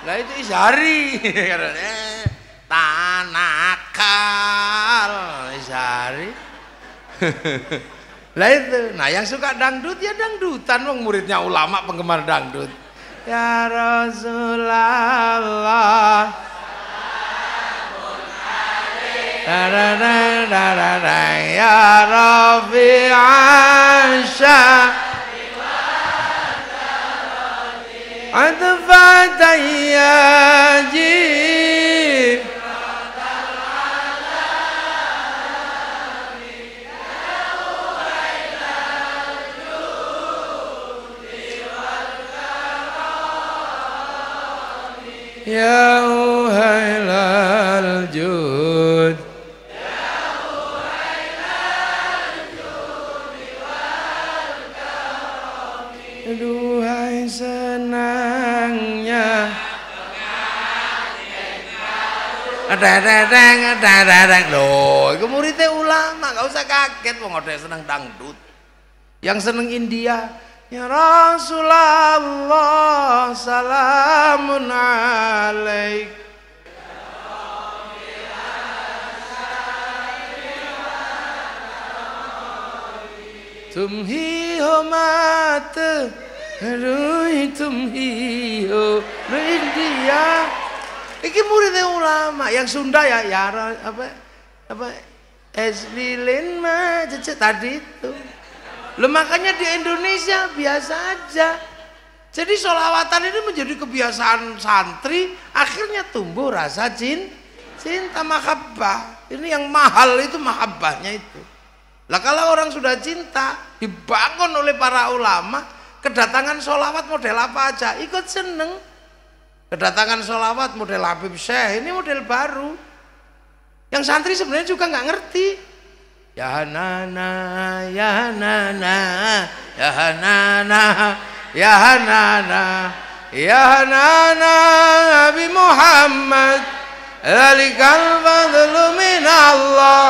Lah itu Isyari. Tanakal Isyari. Lah itu, nah yang suka dangdut ya dangdutan, wong muridnya ulama penggemar dangdut. Ya Rasulullah, ya Rafi'asya, Adfatayyaji. Ya Uhailal Jud, ya Uhailal Judi wal Karami. Duhai senangnya Loh, itu muridnya ulama, gak usah kaget wong ada seneng dangdut. Yang seneng India, ya Rasulullah salamun alaik. Tumhi ho mat Rui tumhi ho India. Iki muridnya ulama. Yang Sunda ya apa Eslilin mah tadi itu. Loh, makanya di Indonesia biasa aja. Jadi sholawatan ini menjadi kebiasaan santri, akhirnya tumbuh rasa cinta mahabbah. Ini yang mahal itu mahabbahnya itu. Lah kalau orang sudah cinta, dibangun oleh para ulama, kedatangan sholawat model apa aja ikut seneng. Kedatangan sholawat model Habib Syekh ini model baru. Yang santri sebenarnya juga nggak ngerti. Ya Hanana, ya Hanana, ya Hanana, ya Hanana, ya Hanana, Nabi Muhammad, Zalikal fadlu min Allah.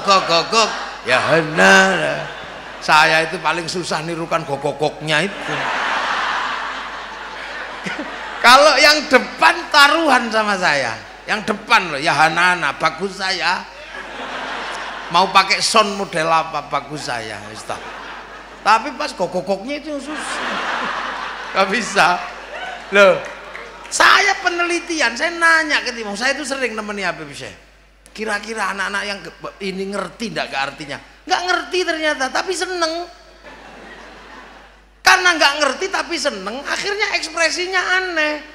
Gok, ya Hanana. Saya itu paling susah nirukan gogoknya itu. Kalau yang depan taruhan sama saya. Yang depan loh, ya Hanana, bagus saya. Mau pakai sound model apa, bagus saya. Ustaz. Tapi pas gogoknya itu susah. Gak bisa. Loh, saya penelitian, saya nanya ke Timur. Saya itu sering nemeni Habib Syekh. Kira-kira anak-anak yang ini ngerti enggak ke artinya? Nggak ngerti ternyata, tapi seneng. Karena nggak ngerti tapi seneng, akhirnya ekspresinya aneh.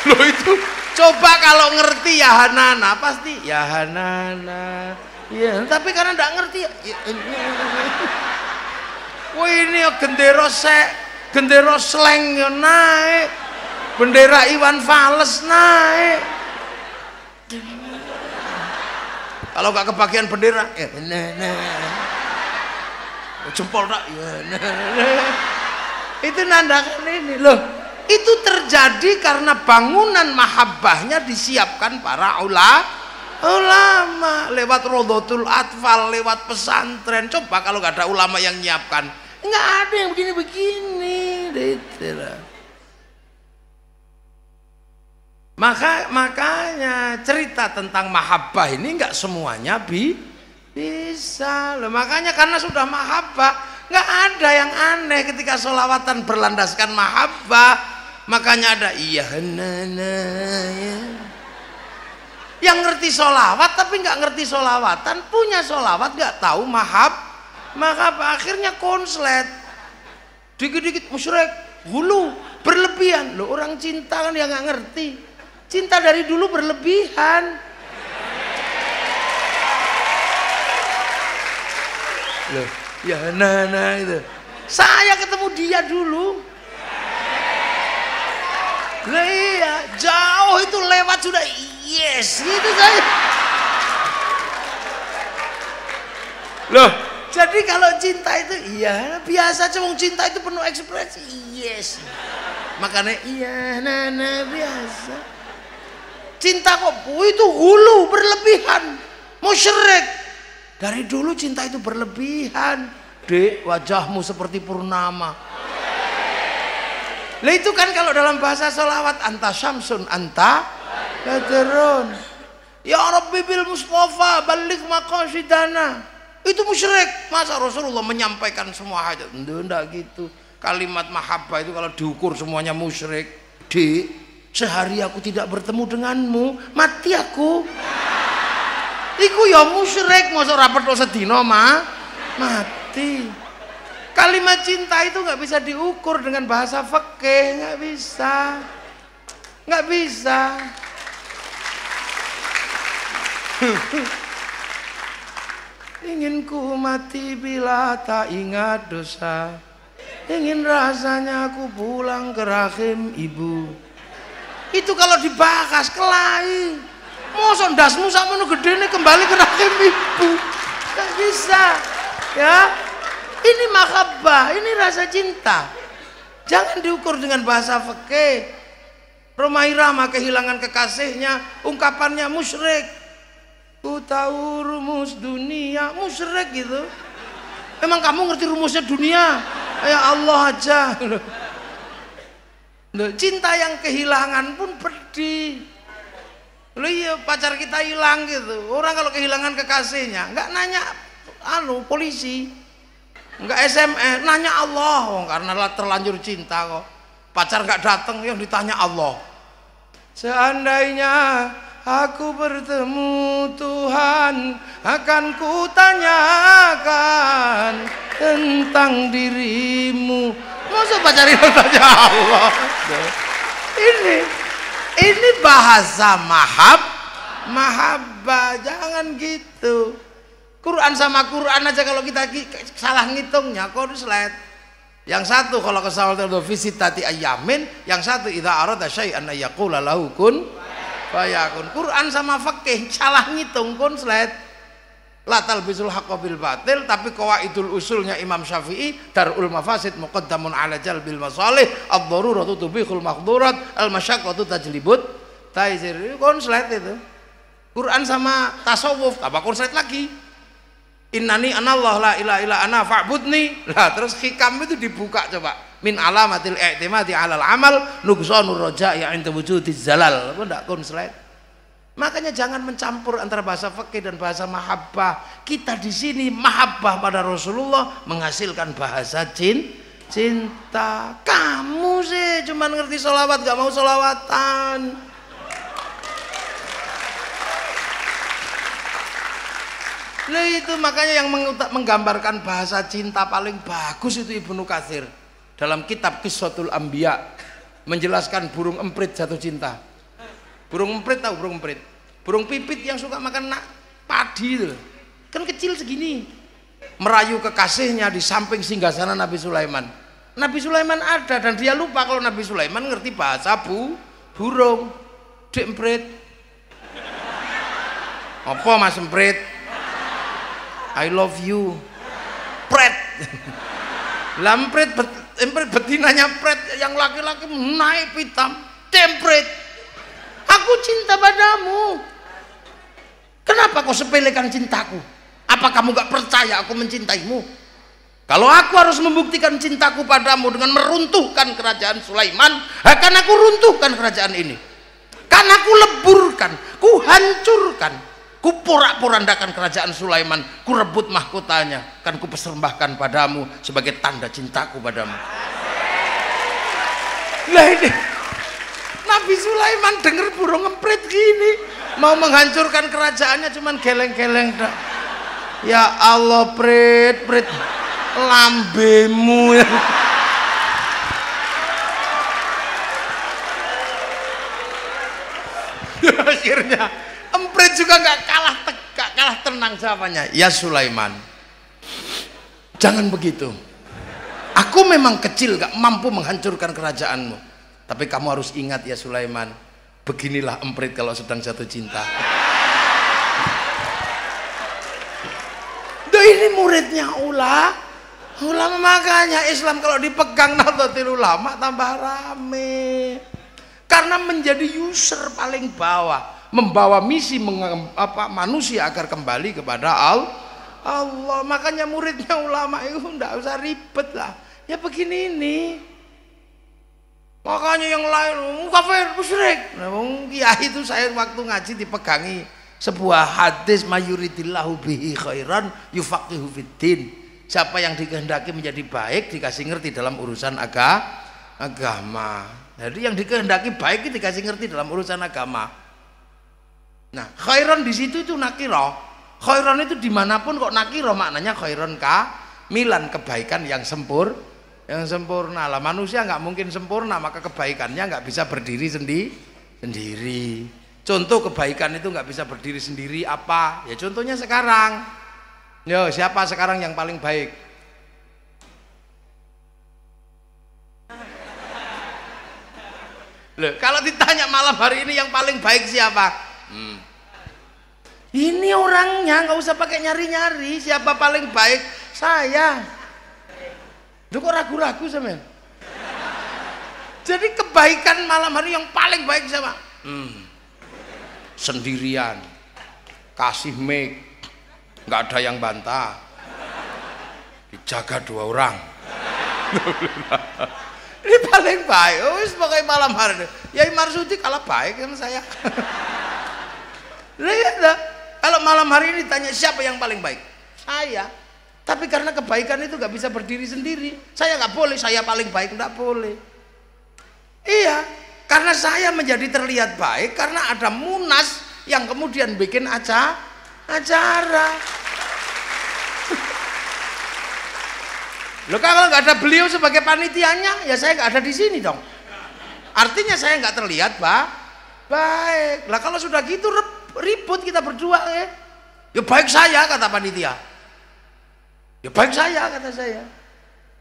Loh itu, coba kalau ngerti ya Hanana, pasti ya Hanana. Ya, tapi karena nggak ngerti ya. Wah ini ya gendera sleng ya naik. Bendera Iwan Fals naik. Kalau gak kebagian bendera, jempol tak, itu nandakan ini loh. Itu terjadi karena bangunan mahabbahnya disiapkan para ulama lewat Rodotul Atfal, lewat pesantren. Coba kalau gak ada ulama yang nyiapkan, nggak ada yang begini-begini. Makanya cerita tentang mahabbah ini nggak semuanya bisa loh. Makanya karena sudah mahabbah, nggak ada yang aneh ketika sholawatan berlandaskan mahabbah. Makanya ada iya nana ya. Yang ngerti sholawat tapi nggak ngerti sholawatan, punya sholawat nggak tahu mahabbah, akhirnya konslet. Dikit-dikit musyrik, hulu, berlebihan. Loh, orang cinta kan yang nggak ngerti. Cinta dari dulu berlebihan. Loh, ya Nana itu. Saya ketemu dia dulu. Lah iya, jauh itu lewat sudah yes gitu saya. Loh, jadi kalau cinta itu iya biasa, cuma cinta itu penuh ekspresi yes. Makanya iya Nana biasa. Cinta kok itu hulu berlebihan, musyrik. Dari dulu cinta itu berlebihan. Dek, wajahmu seperti purnama. Lah itu kan kalau dalam bahasa sholawat, anta syamsun anta badrun. Ya Rabbi bil Mustafa balik maqasidana. Itu musyrik. Masa Rasulullah menyampaikan semua hajat? Enggak gitu. Kalimat mahabbah itu kalau diukur semuanya musyrik. Dek, sehari aku tidak bertemu denganmu, mati aku. Iku ya musyrik, masa rapet lo sedino mati. Kalimat cinta itu nggak bisa diukur dengan bahasa fikih, nggak bisa. Ingin ku mati bila tak ingat dosa, ingin rasanya aku pulang ke rahim ibu. Itu kalau dibahas kelahi. Mosok ndasmu sakmono gedene kembali ke rahim ibu. Gak bisa. Ya. Ini mahabbah, ini rasa cinta. Jangan diukur dengan bahasa fikih. Roma Irama kehilangan kekasihnya, ungkapannya musyrik. Ku tahu rumus dunia, musyrik gitu. Emang kamu ngerti rumusnya dunia? Ya Allah aja. Cinta yang kehilangan pun pedih. Loh iya, pacar kita hilang gitu. Orang kalau kehilangan kekasihnya nggak nanya polisi, nggak SMS, nanya Allah. Karena terlanjur cinta kok. Pacar nggak datang, yang ditanya Allah. Seandainya aku bertemu Tuhan, akan kutanyakan tentang dirimu. Masa pacar itu tanya Allah? Ini bahasa mahabbah, jangan gitu. Quran sama Quran aja kalau kita salah ngitungnya konslet. Yang satu kalau kesalahan fi sittati ayamin, yang satu idza arada syai'an yaqula lahu kun fayakun. Quran sama fikih salah ngitung konslet. La talbisul haqqo bil batil, tapi qawaidul usulnya Imam Syafi'i, darul mafasid muqaddamun ala jalbil masalih, ad-daruratu tubihul maqdurat, al-masyaqqatu tajlibut taysir. Konslet itu. Quran sama tasawuf, apa konslet lagi? Innani anallah la ilaha illa ana fa'budni. Lah terus hikam itu dibuka coba. Min alamatil i'timadi 'alal amal nuqsanur raja'i 'inda wujudiz zalal. Apa ndak konslet? Makanya jangan mencampur antara bahasa fikih dan bahasa mahabbah. Kita di sini mahabbah pada Rasulullah menghasilkan bahasa cinta. Kamu sih cuma ngerti sholawat, gak mau sholawatan. Nah itu makanya yang menggambarkan bahasa cinta paling bagus itu Ibnu Katsir dalam kitab Qissatul Anbiya menjelaskan burung emprit jatuh cinta. Burung emprit, tahu burung emprit? Burung pipit yang suka makan padi itu. Kan kecil segini. Merayu kekasihnya di samping singgasana Nabi Sulaiman. Nabi Sulaiman ada dan dia lupa kalau Nabi Sulaiman ngerti bahasa burung. Dek emprit. Apa Mas emprit? I love you. Pret. Lampret betinanya pret, yang laki-laki naik hitam. Tempret. Aku cinta padamu. Kenapa kau sepelekan cintaku? Apa kamu gak percaya aku mencintaimu? Kalau aku harus membuktikan cintaku padamu dengan meruntuhkan kerajaan Sulaiman, akan aku runtuhkan kerajaan ini. Kan aku leburkan, ku hancurkan, ku porak-porandakan kerajaan Sulaiman, ku rebut mahkotanya, kan ku persembahkan padamu sebagai tanda cintaku padamu. Lah ini Nabi Sulaiman dengar burung emprit gini, mau menghancurkan kerajaannya cuman geleng-geleng dah. Ya Allah, prit lambemu. Akhirnya emprit juga gak kalah tenang jawabannya. Ya Sulaiman, jangan begitu. Aku memang kecil gak mampu menghancurkan kerajaanmu, tapi kamu harus ingat ya Sulaiman, beginilah emprit kalau sedang jatuh cinta. Duh, ini muridnya ulama, makanya Islam kalau dipegang Nahdlatul Ulama tambah rame. Karena menjadi user paling bawah, membawa misi manusia agar kembali kepada Allah. Makanya muridnya ulama itu enggak usah ribet lah. Ya begini ini. Makanya yang lain kafir, musyrik. Nah, kiai itu saya waktu ngaji dipegangi sebuah hadis mayuridillahu bihi khairan yufaqihu fiddin. Siapa yang dikehendaki menjadi baik dikasih ngerti dalam urusan agama. Jadi yang dikehendaki baik itu dikasih ngerti dalam urusan agama. Nah, khairan di situ itu nakiro. Khairan itu dimanapun kok nakiro, maknanya khairan kamilan, kebaikan yang sempurna. Lah manusia nggak mungkin sempurna, maka kebaikannya nggak bisa berdiri sendiri. Contoh kebaikan itu nggak bisa berdiri sendiri apa? Ya contohnya sekarang. Yo, siapa sekarang yang paling baik? Loh, kalau ditanya malam hari ini yang paling baik siapa? Ini orangnya, nggak usah pakai nyari-nyari siapa paling baik. Saya. Lu kok ragu-ragu sama? Jadi kebaikan malam hari yang paling baik siapa? Sendirian, kasih mic, nggak ada yang bantah, dijaga 2 orang. Ini paling baik. Oh, sebagai malam hari. Yai Marsudi kalah baik sama saya. Lihat dah. Kalau malam hari ini tanya siapa yang paling baik? Saya. Tapi karena kebaikan itu nggak bisa berdiri sendiri. Saya nggak boleh. Saya paling baik nggak boleh. Iya. Karena saya menjadi terlihat baik karena ada Munas yang kemudian bikin acara. Loh, kalau nggak ada beliau sebagai panitianya, ya saya nggak ada di sini dong. Artinya saya nggak terlihat baik. Lah kalau sudah gitu ribut kita berdua ya. Ya baik saya kata panitia. Ya baik saya kata saya.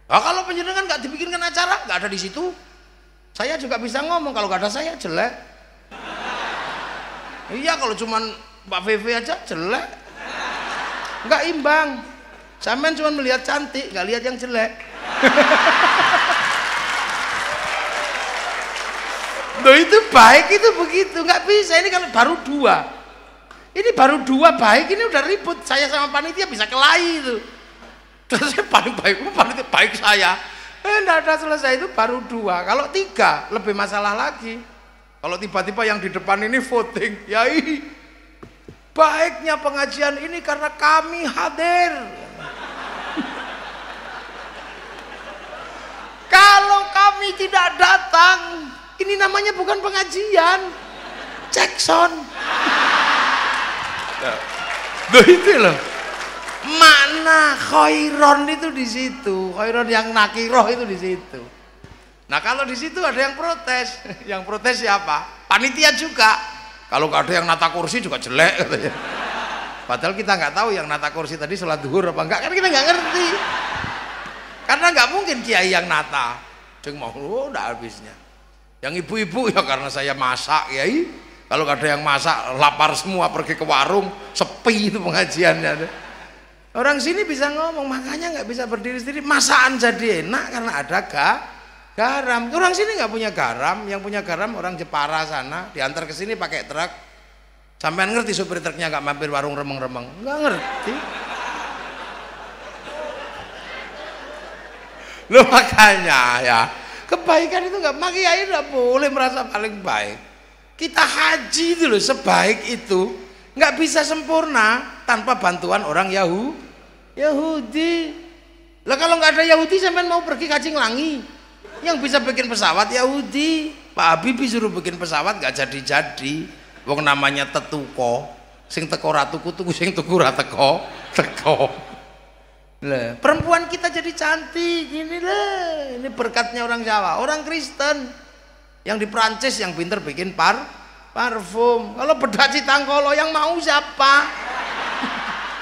Nah, kalau penjenengan nggak dibikinkan acara, nggak ada di situ, saya juga bisa ngomong kalau nggak ada saya jelek. Iya, kalau cuman Mbak Vivi aja jelek, nggak imbang. Sampean cuma melihat cantik, nggak lihat yang jelek. Loh, itu baik itu begitu, nggak bisa. Ini kalau baru 2, ini baru 2 baik, ini udah ribut. Saya sama panitia bisa kelahi itu. Terus saya paling baik, panitia baik saya. Nggak ada selesai, itu baru 2. Kalau 3 lebih masalah lagi. Kalau tiba-tiba yang di depan ini voting, yai baiknya pengajian ini karena kami hadir. Kalau kami tidak datang, ini namanya bukan pengajian, Jackson. Loh, itu loh. Makna khairon itu di situ, khairon yang nakiroh itu di situ. Nah, kalau di situ ada yang protes, yang protes siapa? Panitia juga. Kalau nggak ada yang nata kursi juga jelek katanya. Padahal kita nggak tahu yang nata kursi tadi sholat duhur apa enggak, kan kita nggak ngerti. Karena nggak mungkin kiai yang nata, ceng mau udah habisnya. Yang ibu-ibu ya karena saya masak kiai. Kalau nggak ada yang masak, lapar semua pergi ke warung, sepi itu pengajiannya. Orang sini bisa ngomong, makanya nggak bisa berdiri sendiri. Masakan jadi enak karena ada garam. Orang sini nggak punya garam, yang punya garam orang Jepara sana, diantar ke sini pakai truk. Sampean ngerti supir truknya nggak mampir warung remeng-remeng? Nggak ngerti. Loh, makanya ya kebaikan itu nggak, makanya nggak boleh merasa paling baik. Kita haji itu loh, sebaik itu nggak bisa sempurna tanpa bantuan orang Yahudi. Lah kalau nggak ada Yahudi, sampean mau pergi kancing langi, yang bisa bikin pesawat Yahudi. Pak Habibie suruh bikin pesawat nggak jadi. Wong namanya tetuko, sing teko ratuku tuku, sing tuku ra teko. Lah, perempuan kita jadi cantik gini lah. Ini berkatnya orang Jawa, orang Kristen yang di Prancis yang pinter bikin parfum. Kalau bedak Citangkolo yang mau siapa?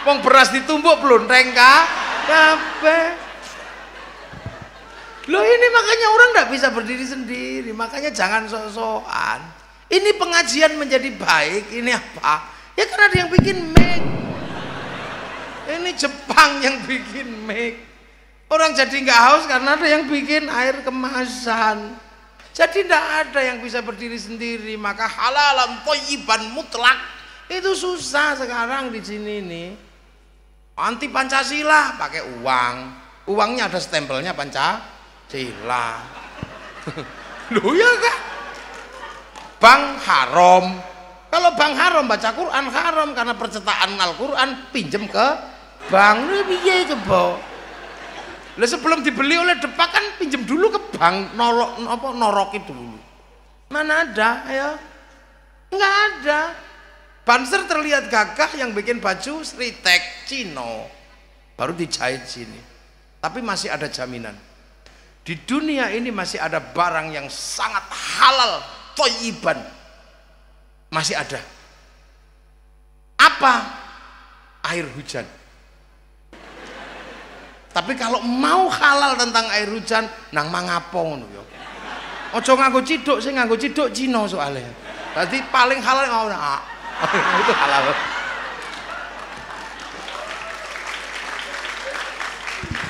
Wong beras ditumbuk blonteng kabeh. Loh, ini makanya orang nggak bisa berdiri sendiri. Makanya jangan sok-sokan. Ini pengajian menjadi baik, ini apa? Ya karena ada yang bikin mic. Ini Jepang yang bikin mic. Orang jadi nggak haus karena ada yang bikin air kemasan. Jadi tidak ada yang bisa berdiri sendiri. Maka halalan thayyiban mutlak itu susah sekarang di sini nih. Anti Pancasila pakai uang. Uangnya ada stempelnya Pancasila. Loh ya kan? Bank haram. Kalau bank haram baca Quran haram karena percetakan Al-Quran pinjem ke bank. Ini piye coba? Lah sebelum dibeli oleh Depak kan pinjem dulu ke bank, noroki dulu. Mana ada ya? Enggak ada. Banser terlihat gagah yang bikin baju Sritek Cino baru dijahit sini. Tapi masih ada jaminan. Di dunia ini masih ada barang yang sangat halal, thayyiban. Masih ada. Apa? Air hujan. Tapi kalau mau halal tentang air hujan, nang mangapo ngono ya. Aja nganggo ciduk, sing nganggo ciduk Cina soalnya. Berarti paling halal ngono. Itu halal.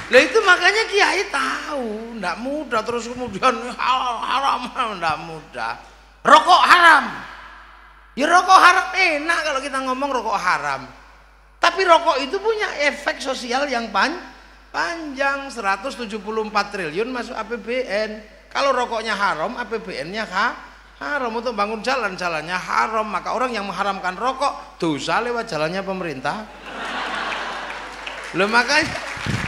Lah itu makanya kiai tahu, ndak mudah terus kemudian haram, ndak mudah. Rokok haram. Ya rokok haram enak kalau kita ngomong rokok haram. Tapi rokok itu punya efek sosial yang panjang, 174 triliun masuk APBN. Kalau rokoknya haram, APBN-nya haram. Untuk bangun jalan-jalannya haram. Maka orang yang mengharamkan rokok dosa lewat jalannya pemerintah. Loh makanya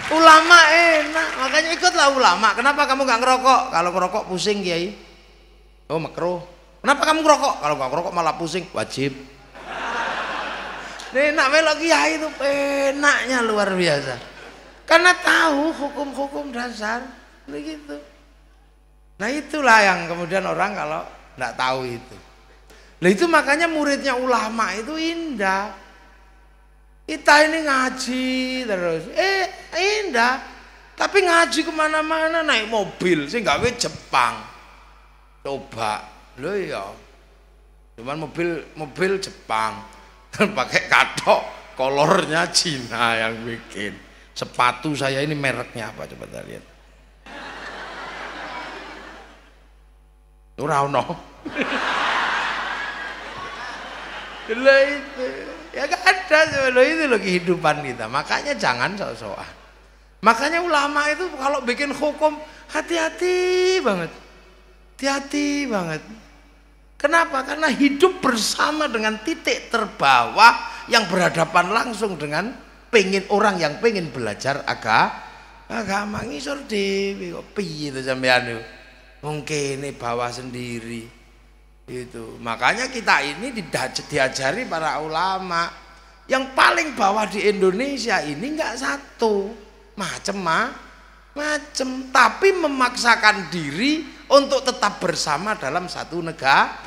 ulama enak, makanya ikutlah ulama. Kenapa kamu nggak ngerokok? Kalau ngerokok pusing kiai. Oh makruh. Kenapa kamu ngerokok? Kalau nggak ngerokok malah pusing. Wajib. Enak melok kiai itu enaknya luar biasa. Karena tahu hukum-hukum dasar begitu. Nah itulah yang kemudian orang kalau nggak tahu itu. Nah itu makanya muridnya ulama itu indah. Kita ini ngaji terus, indah. Tapi ngaji kemana-mana naik mobil, sih nggak Jepang. Coba, lo ya. Cuman mobil Jepang, pakai katok, kolornya Cina yang bikin. Sepatu saya ini mereknya apa coba kita lihat. Ora ono. Lah itu. Ya gak ada sebenarnya, itu loh kehidupan kita. Makanya jangan sok-sokan. Makanya ulama itu kalau bikin hukum hati-hati banget. Hati-hati banget. Kenapa? Karena hidup bersama dengan titik terbawah yang berhadapan langsung dengan orang yang pengen belajar agama. Ngisor dhewe kok piye to sampean niku. Mungkin ini bawa sendiri. Itu makanya kita ini diajari para ulama yang paling bawah di Indonesia ini enggak satu macem tapi memaksakan diri untuk tetap bersama dalam satu negara.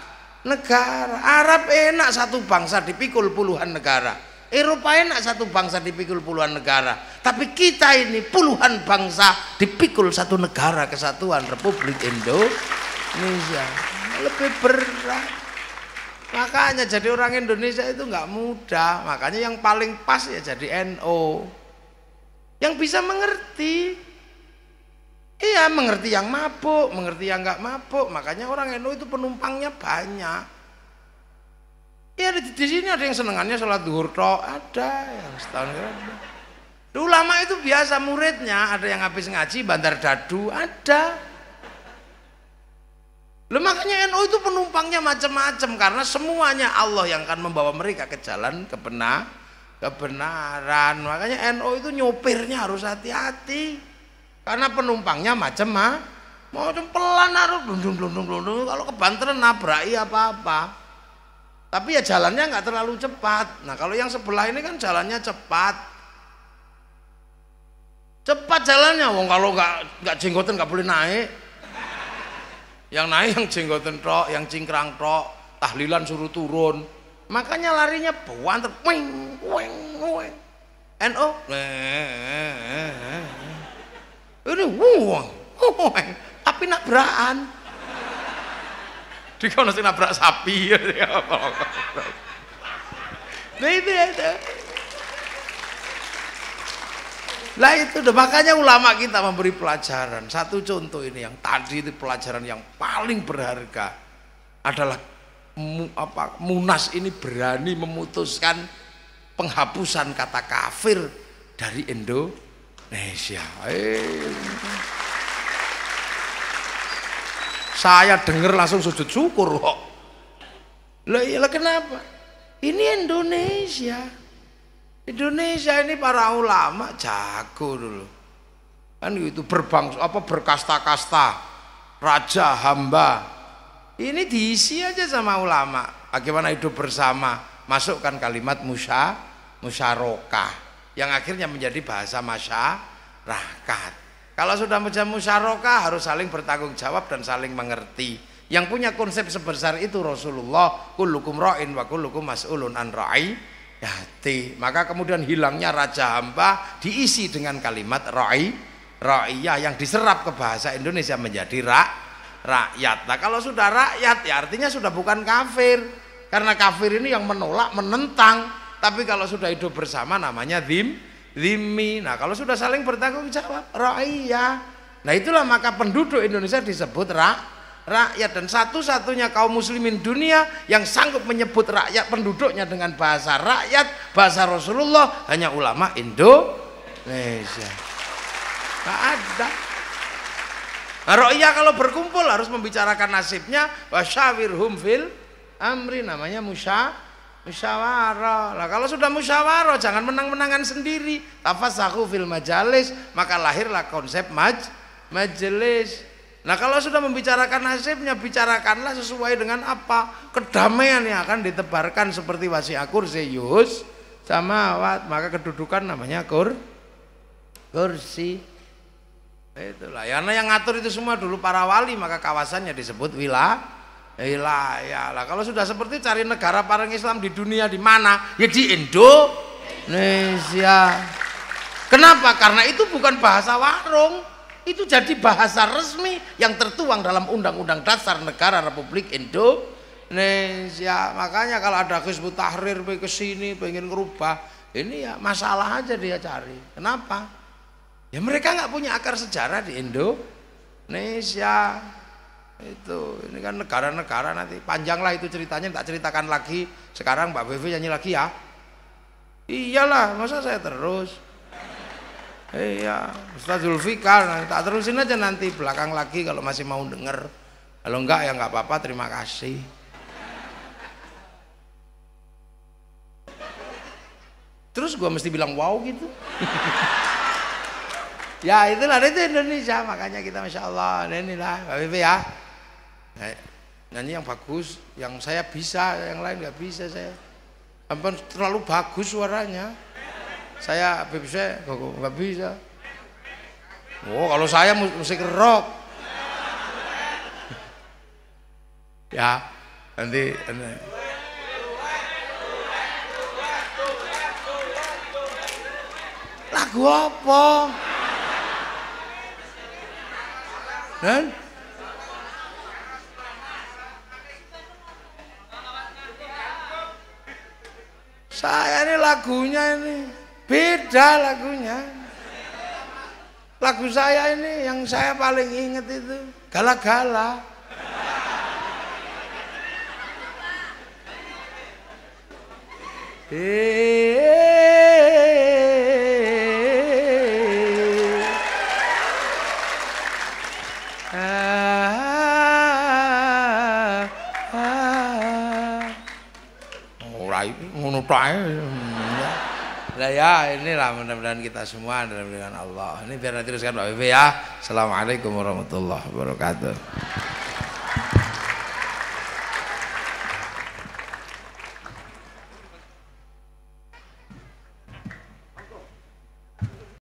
Arab enak satu bangsa dipikul puluhan negara, Eropa enak satu bangsa dipikul puluhan negara, tapi kita ini puluhan bangsa dipikul satu negara kesatuan Republik Indonesia. Lebih berat. Makanya jadi orang Indonesia itu nggak mudah. Makanya yang paling pas ya jadi NO yang bisa mengerti. Iya, mengerti yang mabuk, mengerti yang nggak mabuk. Makanya orang NO itu penumpangnya banyak. Ya di sini ada yang senengannya sholat duhur tok, ada yang setahun ada. Ulama itu biasa muridnya, ada yang habis ngaji bandar dadu, ada. Loh, makanya NU itu penumpangnya macam-macam karena semuanya Allah yang akan membawa mereka ke jalan kebenaran. Makanya NU itu nyopirnya harus hati-hati karena penumpangnya macam pelan harus blundung. Kalau kebanteran nabraki apa-apa. Tapi ya jalannya nggak terlalu cepat. Nah kalau yang sebelah ini kan jalannya cepat jalannya. Wong kalau nggak jenggotan nggak boleh naik. Yang naik yang jenggoten tok, yang cingkrang tok, tahlilan suruh turun. Makanya larinya banter, weng. NO, ini tapi nabrakan. Dikono sing nabrak sapi. Nah itu. Lah itu makanya ulama kita memberi pelajaran. Satu contoh ini yang tadi itu pelajaran yang paling berharga adalah Munas ini berani memutuskan penghapusan kata kafir dari Indonesia. Saya dengar langsung sujud syukur kok. Lah kenapa? Ini Indonesia ini para ulama jago dulu kan itu berkasta-kasta, raja hamba. Ini diisi aja sama ulama. Bagaimana hidup bersama, masukkan kalimat musyarakah yang akhirnya menjadi bahasa masyarakat. Kalau sudah menjadi musyarakah harus saling bertanggung jawab dan saling mengerti. Yang punya konsep sebesar itu Rasulullah, kullukum ra'in wa kullukum mas'ulun an ra'iyati. Maka kemudian hilangnya raja hamba diisi dengan kalimat ra'iyah yang diserap ke bahasa Indonesia menjadi rakyat. Nah kalau sudah rakyat ya artinya sudah bukan kafir, karena kafir ini yang menolak, menentang. Tapi kalau sudah hidup bersama namanya dhimmi. Nah, kalau sudah saling bertanggung jawab, ra'iyah. Nah, itulah maka penduduk Indonesia disebut rakyat, dan satu-satunya kaum muslimin dunia yang sanggup menyebut rakyat penduduknya dengan bahasa rakyat, bahasa Rasulullah, hanya ulama Indonesia. Nggak ada. Nah, ra'iyah kalau berkumpul harus membicarakan nasibnya, wasyawirhum fil amri, namanya musyawarah. Nah, kalau sudah musyawarah jangan menang-menangan sendiri. Tafassahu fil majalis, maka lahirlah konsep majelis. Nah, kalau sudah membicarakan nasibnya, bicarakanlah sesuai dengan apa? Kedamaian yang akan ditebarkan seperti wasi'a kursiyus samawat, maka kedudukan namanya kursi. Itulah. Ya, yang ngatur itu semua dulu para wali, maka kawasannya disebut wilayah. Lah, kalau sudah seperti cari negara paling Islam di dunia di mana? Ya di Indonesia. Kenapa? Karena itu bukan bahasa warung. Itu jadi bahasa resmi yang tertuang dalam Undang-Undang Dasar Negara Republik Indonesia. Makanya kalau ada Hizbut Tahrir ke sini pengen ngerubah, ini ya masalah aja dia cari. Kenapa? Ya mereka nggak punya akar sejarah di Indonesia. Ini kan negara-negara, nanti panjanglah itu ceritanya, tak ceritakan lagi. Sekarang Mbak Bevi nyanyi lagi ya. Iyalah, masa saya terus. Iya, Ustaz Zulfikar, tak terusin aja nanti belakang lagi kalau masih mau denger. Kalau enggak ya enggak apa-apa, terima kasih. Terus gua mesti bilang wow gitu. Ya itulah, itu Indonesia, makanya kita Masya Allah, inilah Mbak Bevi ya. Nyanyi yang bagus, yang saya bisa, yang lain nggak bisa saya. Ampun, terlalu bagus suaranya. Saya bisa, nggak bisa. Oh, kalau saya musik rock. Ya, nanti. Lagu apa? Dan saya ini lagunya ini beda lagunya. Lagu saya ini yang saya paling inget itu Gala-Gala. Ngono tae. Nah ya, inilah mudah-mudahan kita semua dalam pilihan Allah. Ini biar nanti teruskan Mbak Bevi ya. Assalamualaikum warahmatullahi wabarakatuh.